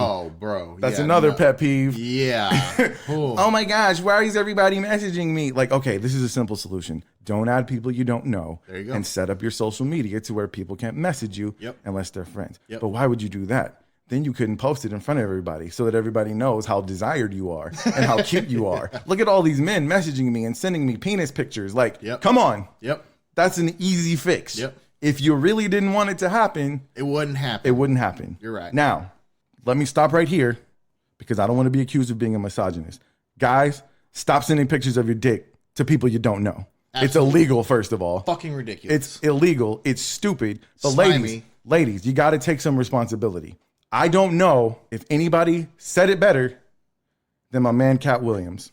that's another pet peeve. Yeah. Oh my gosh, why is everybody messaging me? Like, okay, this is a simple solution. Don't add people you don't know. There you go. And set up your social media to where people can't message you unless they're friends. Yep. But why would you do that? Then you couldn't post it in front of everybody so that everybody knows how desired you are and how cute you are. Look at all these men messaging me and sending me penis pictures. Like, come on. Yep. That's an easy fix. Yep. If you really didn't want it to happen, it wouldn't happen. It wouldn't happen. You're right. Now, let me stop right here because I don't want to be accused of being a misogynist. Guys, stop sending pictures of your dick to people you don't know. Absolutely. It's illegal, first of all. Fucking ridiculous. It's illegal. It's stupid. But Slimy. ladies, you got to take some responsibility. I don't know if anybody said it better than my man, Cat Williams.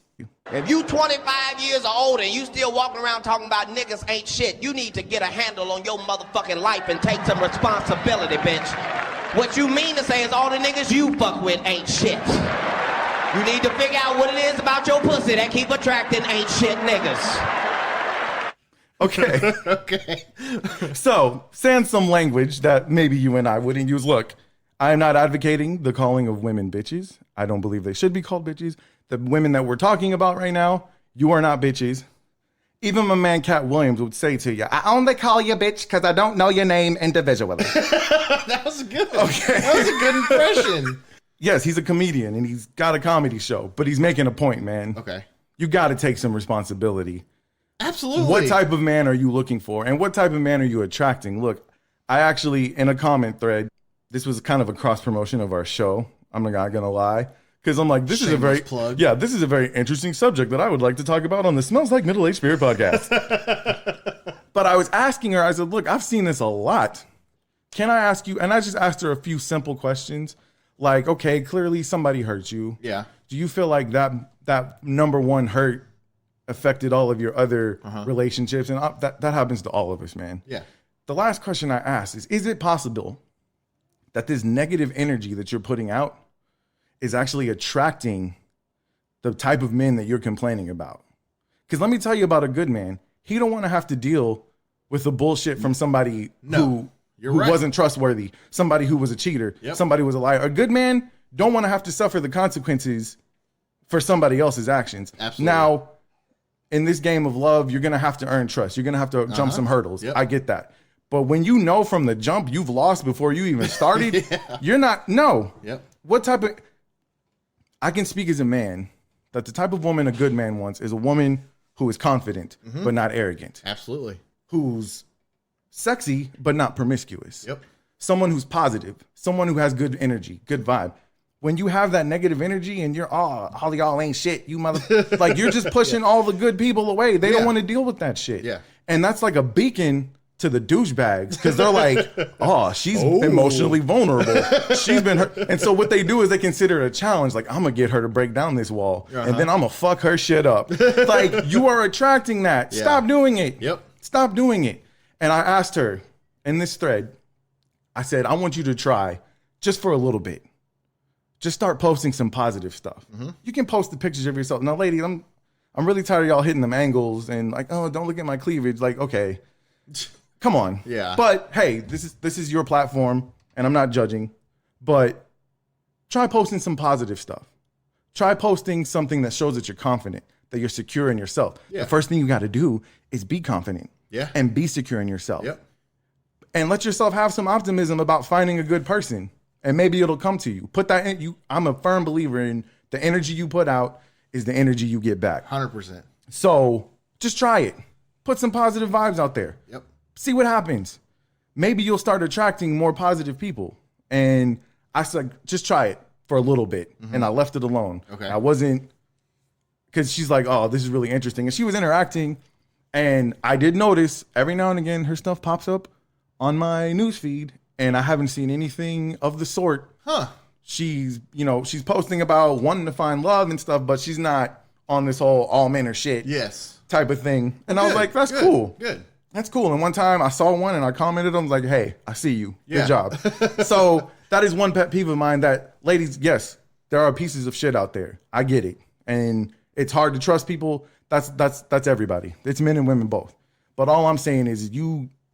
If you 25 years old and you still walking around talking about niggas ain't shit, you need to get a handle on your motherfucking life and take some responsibility, bitch. What you mean to say is all the niggas you fuck with ain't shit. You need to figure out what it is about your pussy that keep attracting ain't shit niggas. Okay. Okay. So, saying some language that maybe you and I wouldn't use. Look, I am not advocating the calling of women bitches. I don't believe they should be called bitches. The women that we're talking about right now, you are not bitches. Even my man Cat Williams would say to you, I only call you bitch because I don't know your name individually. That was good. Okay. That was a good impression. Yes, he's a comedian and he's got a comedy show, but he's making a point, man. Okay. You got to take some responsibility. Absolutely. What type of man are you looking for? And what type of man are you attracting? Look, I actually, in a comment thread, this was kind of a cross promotion of our show. I'm not going to lie. Because I'm like, this is a very interesting subject that I would like to talk about on the Smells Like Middle-Aged Spirit podcast. But I was asking her, I said, look, I've seen this a lot. Can I ask you? And I just asked her a few simple questions. Like, okay, clearly somebody hurt you. Yeah. Do you feel like that number one hurt affected all of your other relationships? And that happens to all of us, man. Yeah. The last question I asked is it possible that this negative energy that you're putting out is actually attracting the type of men that you're complaining about? Because let me tell you about a good man. He don't want to have to deal with the bullshit from somebody who wasn't trustworthy, somebody who was a cheater, somebody who was a liar. A good man don't want to have to suffer the consequences for somebody else's actions. Absolutely. Now, in this game of love, you're going to have to earn trust. You're going to have to jump some hurdles. Yep. I get that. But when you know from the jump you've lost before you even started, you're not, What type of, I can speak as a man that the type of woman a good man wants is a woman who is confident, but not arrogant. Absolutely. Who's sexy, but not promiscuous. Yep. Someone who's positive, someone who has good energy, good vibe. When you have that negative energy and you're, all of y'all ain't shit, you mother, like you're just pushing all the good people away. They don't want to deal with that shit. Yeah. And that's like a beacon to the douchebags because they're like, she's emotionally vulnerable. She's been hurt. And so what they do is they consider it a challenge. Like, I'm going to get her to break down this wall and then I'm going to fuck her shit up. Like, you are attracting that. Yeah. Stop doing it. Yep. Stop doing it. And I asked her in this thread, I said, I want you to try just for a little bit. Just start posting some positive stuff. You can post the pictures of yourself. Now, ladies, I'm really tired of y'all hitting them angles and like, oh, don't look at my cleavage. Like, okay. Come on. Yeah. But hey, this is your platform and I'm not judging, but try posting some positive stuff. Try posting something that shows that you're confident, that you're secure in yourself. Yeah. The first thing you got to do is be confident. Yeah. And be secure in yourself. Yep. And let yourself have some optimism about finding a good person and maybe it'll come to you. Put that in you. I'm a firm believer in the energy you put out is the energy you get back. 100%. So just try it. Put some positive vibes out there. Yep. See what happens. Maybe you'll start attracting more positive people. And I said, just try it for a little bit. And I left it alone. Okay. I wasn't, because she's like, oh, this is really interesting. And she was interacting. And I did notice every now and again her stuff pops up on my news feed. And I haven't seen anything of the sort. She's posting about wanting to find love and stuff, but she's not on this whole all men are shit type of thing. And I was like, that's cool. Good. That's cool. And one time I saw one and I commented, I was like, hey, I see you. Good job. So that is one pet peeve of mine that, ladies, yes, there are pieces of shit out there. I get it. And it's hard to trust people. That's everybody. It's men and women both. But all I'm saying is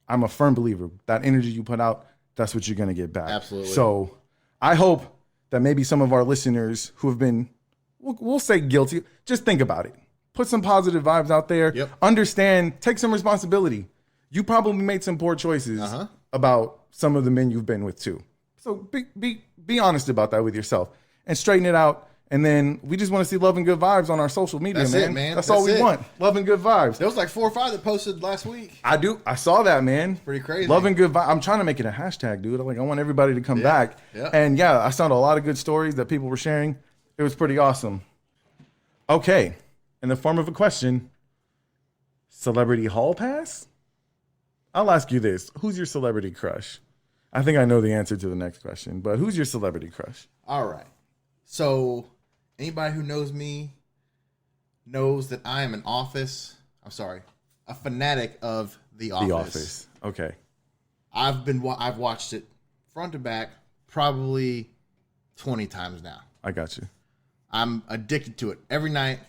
I'm a firm believer that energy you put out, that's what you're going to get back. Absolutely. So I hope that maybe some of our listeners who have been, we'll say guilty, just think about it. Put some positive vibes out there. Yep. Understand, take some responsibility. You probably made some poor choices about some of the men you've been with too. So be honest about that with yourself and straighten it out. And then we just want to see love and good vibes on our social media, That's man. it, man. That's all we want. Love and good vibes. There was like 4 or 5 that posted last week. I saw that, man. Pretty crazy. Love and good vibes. I'm trying to make it a hashtag, dude. I want everybody to come back. Yeah. And I saw a lot of good stories that people were sharing. It was pretty awesome. Okay. In the form of a question, Celebrity hall pass? I'll ask you this. Who's your celebrity crush? I think I know the answer to the next question, but who's your celebrity crush? All right. So anybody who knows me knows that I am a fanatic of The Office. The Office. Okay. I've watched it front to back probably 20 times now. I got you. I'm addicted to it. Every night,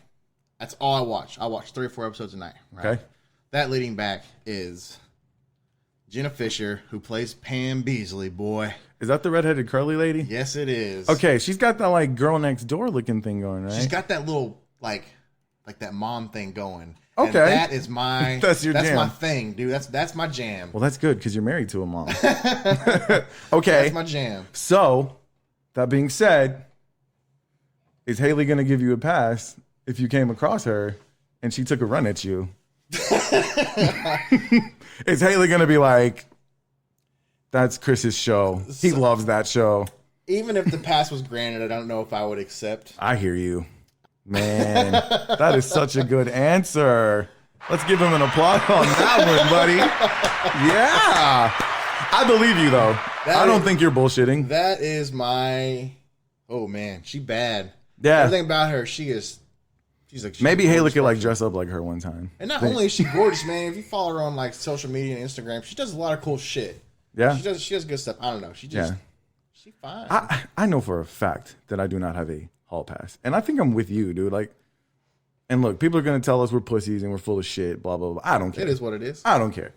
that's all I watch. I watch 3 or 4 episodes a night. Right? Okay. That leading back is Jenna Fisher, who plays Pam Beasley, boy. Is that the redheaded curly lady? Yes, it is. Okay, she's got that like girl next door looking thing going, right? She's got that little like that mom thing going. Okay. And that is my that's jam. My thing, dude. That's my jam. Well, that's good because you're married to a mom. Okay. That's my jam. So, that being said, is Haley going to give you a pass if you came across her and she took a run at you? Is Haley going to be like, that's Chris's show. He loves that show. Even if the pass was granted, I don't know if I would accept. I hear you. Man, that is such a good answer. Let's give him an applause on that one, buddy. Yeah. I believe you, though. I don't think you're bullshitting. That is my... Oh, man. She bad. Yeah. Everything about her, she's like... Maybe Haley could, like, dress up like her one time. And not only is she gorgeous, man. If you follow her on, like, social media and Instagram, she does a lot of cool shit. Yeah? She does good stuff. I don't know. She fine. I know for a fact that I do not have a hall pass. And I think I'm with you, dude. Like, and look, people are going to tell us we're pussies and we're full of shit, blah, blah, blah. I don't care. It is what it is. I don't care.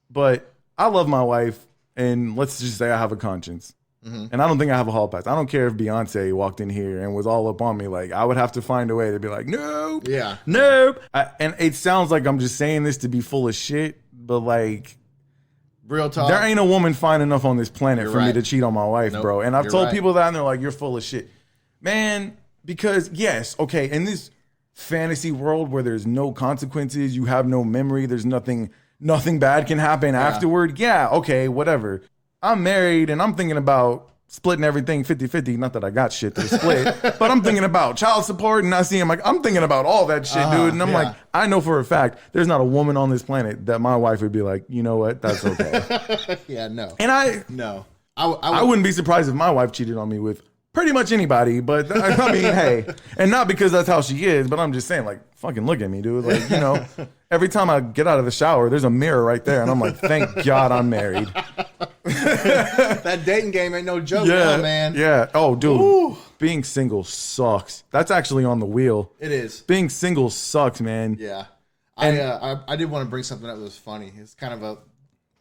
But I love my wife, and let's just say I have a conscience. Mm-hmm. And I don't think I have a hall pass. I don't care if Beyonce walked in here and was all up on me. Like, I would have to find a way to be like, nope. Yeah. Nope. And it sounds like I'm just saying this to be full of shit, but like... Real talk. There ain't a woman fine enough on this planet for me to cheat on my wife, bro. And I've told people that, and they're like, you're full of shit. Man, because, yes, okay, in this fantasy world where there's no consequences, you have no memory, there's nothing bad can happen afterward. Yeah, okay, whatever. I'm married, and I'm thinking about splitting everything 50-50. Not that I got shit to split, but I'm thinking about child support, and I see him like, I'm thinking about all that shit, dude. And I'm like, I know for a fact there's not a woman on this planet that my wife would be like, you know what, that's okay. Yeah, no. And I wouldn't be surprised if my wife cheated on me with pretty much anybody, but I mean, hey, and not because that's how she is, but I'm just saying, like, fucking look at me, dude. Like, you know, every time I get out of the shower, there's a mirror right there, and I'm like, thank God I'm married. That dating game ain't no joke, man. Yeah. Oh, dude, being single sucks. That's actually on the wheel. It is. Being single sucks, man. Yeah. I did want to bring something up that was funny. It's kind of a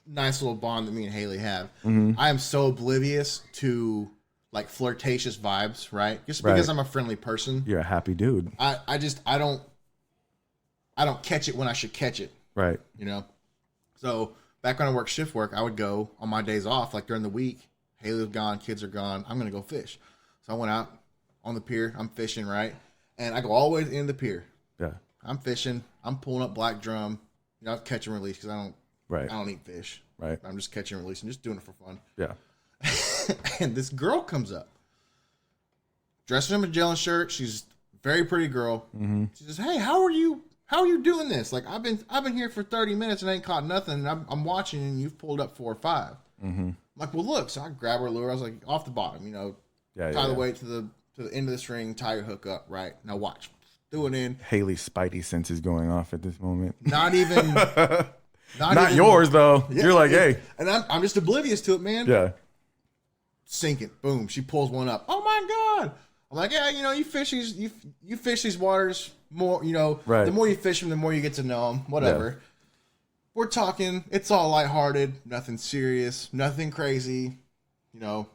nice little bond that me and Haley have. Mm-hmm. I am so oblivious to like flirtatious vibes, right? Just because I'm a friendly person. You're a happy dude. I don't catch it when I should catch it. Right. You know? So back when I worked shift work, I would go on my days off, like during the week. Haley was gone, kids are gone. I'm going to go fish. So I went out on the pier. I'm fishing, right? And I go all the way to the end of the pier. Yeah. I'm fishing. I'm pulling up black drum. You know, catch and release because I don't eat fish. Right. I'm just catching and releasing, just doing it for fun. Yeah. And this girl comes up, dressed in a Magellan shirt. She's a very pretty girl. Mm-hmm. She says, "Hey, how are you doing this? Like, I've been here for 30 minutes and I ain't caught nothing. And I'm watching, and you've pulled up 4 or 5." Mm-hmm. I'm like, well, look. So I grab her lure. I was like, off the bottom, you know, tie the weight to the end of the string, tie your hook up. Right now, watch. Do it in. Haley's spidey sense is going off at this moment. Not even. Not yours though. Yeah, you're like, hey, and I'm just oblivious to it, man. Yeah. Sink it. Boom. She pulls one up. Oh my God. I'm like, yeah, you know, you fish these waters more, you know, the more you fish them, the more you get to know them, whatever. Yeah. We're talking, it's all lighthearted, nothing serious, nothing crazy, you know.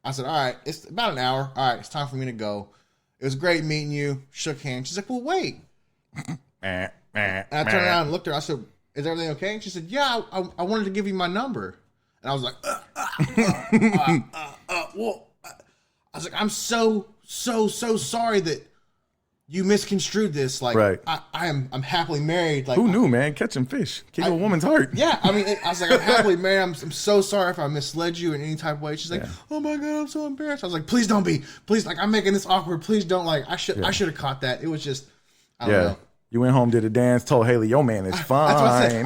I said, all right, it's about an hour. All right, it's time for me to go. It was great meeting you. Shook hands. She's like, well, wait. And I turned around and looked at her. I said, is everything okay? And she said, yeah, I wanted to give you my number. And I was like, well, I was like, I'm so sorry that you misconstrued this. Like, I'm happily married. Like, who knew, man? Catching fish, keep a woman's heart. Yeah, I mean, I was like, I'm happily married. I'm so sorry if I misled you in any type of way. She's like, oh my God, I'm so embarrassed. I was like, please don't be. Please, like, I'm making this awkward. Please don't. Like, I should have caught that. It was just, I don't know. You went home, did a dance, told Haley, yo, man, it's fine. That's what I said.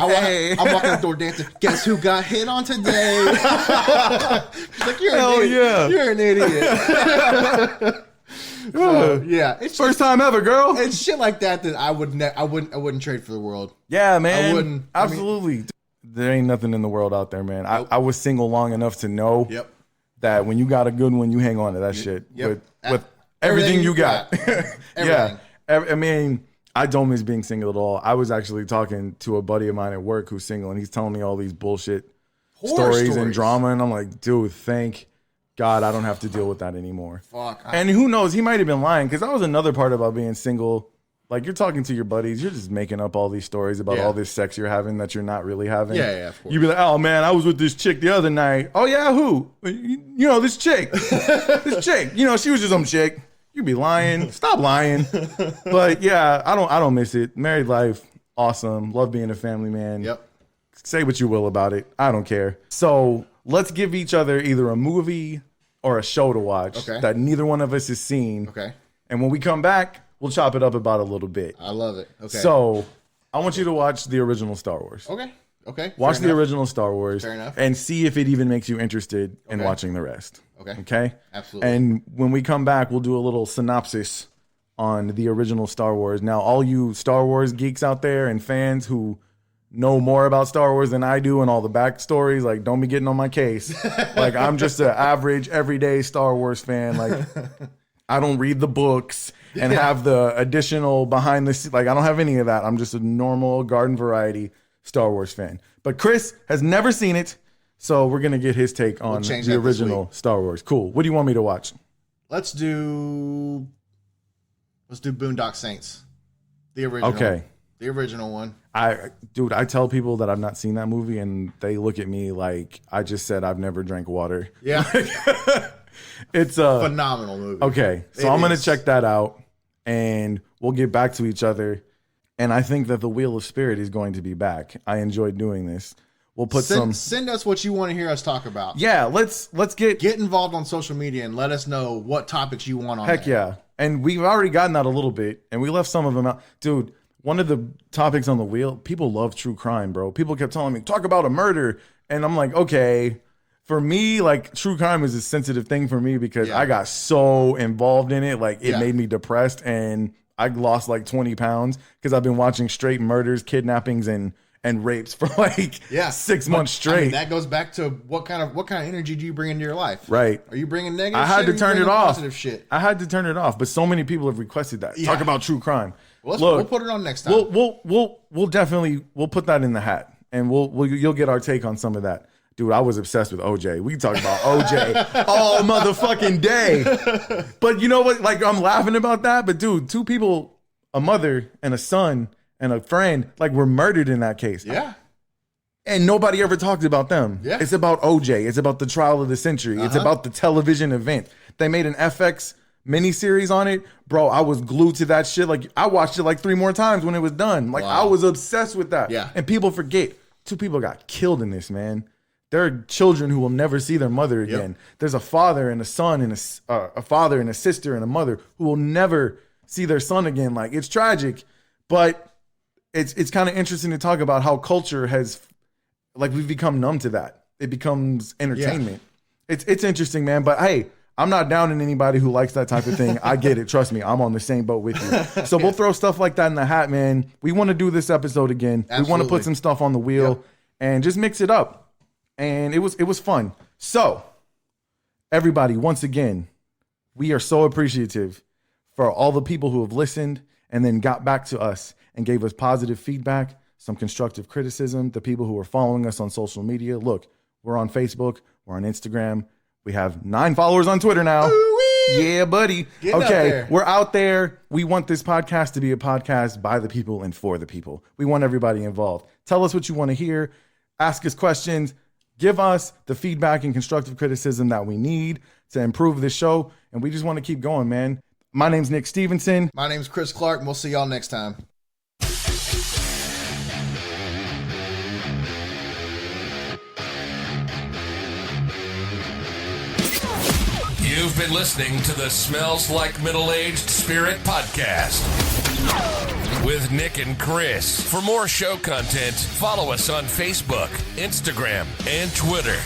I'm walking the door dancing. Guess who got hit on today? She's like, you're an idiot. So, yeah, it's first time ever, girl. It's shit like that I wouldn't trade for the world. Yeah, man. I wouldn't. Absolutely. There ain't nothing in the world out there, man. Nope. I was single long enough to know that when you got a good one, you hang on to that shit with everything you got. Yeah. I mean, I don't miss being single at all. I was actually talking to a buddy of mine at work who's single, and he's telling me all these bullshit stories and drama, and I'm like, dude, thank God I don't have to deal with that anymore. Fuck. And who knows? He might have been lying, because that was another part about being single. Like, you're talking to your buddies, you're just making up all these stories about all this sex you're having that you're not really having. Yeah, of course. You'd be like, oh, man, I was with this chick the other night. Oh, yeah, who? You know, this chick. This chick. You know, she was just some chick. You'd be lying. Stop lying. But yeah, I don't miss it. Married life, awesome. Love being a family man. Yep. Say what you will about it. I don't care. So let's give each other either a movie or a show to watch that neither one of us has seen. Okay. And when we come back, we'll chop it up about a little bit. I love it. Okay. So I want you to watch the original Star Wars. Okay. Watch the original Star Wars. Fair enough. And see if it even makes you interested in watching the rest. Okay? Absolutely. And when we come back, we'll do a little synopsis on the original Star Wars. Now, all you Star Wars geeks out there and fans who know more about Star Wars than I do and all the backstories, like, don't be getting on my case. Like, I'm just an average, everyday Star Wars fan. Like, I don't read the books and have the additional behind the scenes. Like, I don't have any of that. I'm just a normal garden variety Star Wars fan. But Chris has never seen it, so we're going to get his take on the original Star Wars. Cool. What do you want me to watch? Let's do Boondock Saints. The original. Okay. The original one. I tell people that I've not seen that movie, and they look at me like I just said I've never drank water. Yeah. It's a phenomenal movie. Okay. So I'm going to check that out, and we'll get back to each other. And I think that the Wheel of Spirit is going to be back. I enjoyed doing this. We'll put send us what you want to hear us talk about. Yeah, let's get involved on social media and let us know what topics you want on Heck there. Yeah. And we've already gotten out a little bit, and we left some of them out. Dude, one of the topics on the wheel, people love true crime, bro. People kept telling me, talk about a murder. And I'm like, okay. For me, like, true crime is a sensitive thing for me because I got so involved in it. Like, it made me depressed, and I lost like 20 pounds because I've been watching straight murders, kidnappings, and rapes for like 6 months straight. I mean, that goes back to what kind of energy do you bring into your life? Right. Are you bringing negative? I had to turn it off. Positive shit. I had to turn it off, but so many people have requested that. Talk about true crime. Well, we'll put it on next time. We'll definitely put that in the hat, and you'll get our take on some of that. Dude, I was obsessed with OJ. We can talk about OJ all motherfucking day. But you know what? Like, I'm laughing about that, but dude, two people, a mother and a son and a friend, like, were murdered in that case. Yeah. And nobody ever talked about them. Yeah. It's about OJ. It's about the trial of the century. It's about the television event. They made an FX miniseries on it. Bro, I was glued to that shit. Like, I watched it like 3 more times when it was done. Like, I was obsessed with that. Yeah. And people forget. 2 people got killed in this, man. There are children who will never see their mother again. Yep. There's a father and a son and a father and a sister and a mother who will never see their son again. Like, it's tragic, but it's kind of interesting to talk about how culture has, like, we've become numb to that. It becomes entertainment. Yeah. It's interesting, man. But hey, I'm not downing anybody who likes that type of thing. I get it. Trust me, I'm on the same boat with you. So we'll throw stuff like that in the hat, man. We want to do this episode again. Absolutely. We want to put some stuff on the wheel and just mix it up. And it was fun. So, everybody, once again, we are so appreciative for all the people who have listened and then got back to us and gave us positive feedback, some constructive criticism, the people who are following us on social media. Look, we're on Facebook, we're on Instagram. We have 9 followers on Twitter now. Ooh-wee. Yeah, buddy. Okay, we're out there. We want this podcast to be a podcast by the people and for the people. We want everybody involved. Tell us what you want to hear. Ask us questions. Give us the feedback and constructive criticism that we need to improve this show. And we just want to keep going, man. My name's Nick Stevenson. My name's Chris Clark, and we'll see y'all next time. You've been listening to the Smells Like Middle-Aged Spirit podcast. with Nick and Chris. For more show content, follow us on Facebook, Instagram, and Twitter.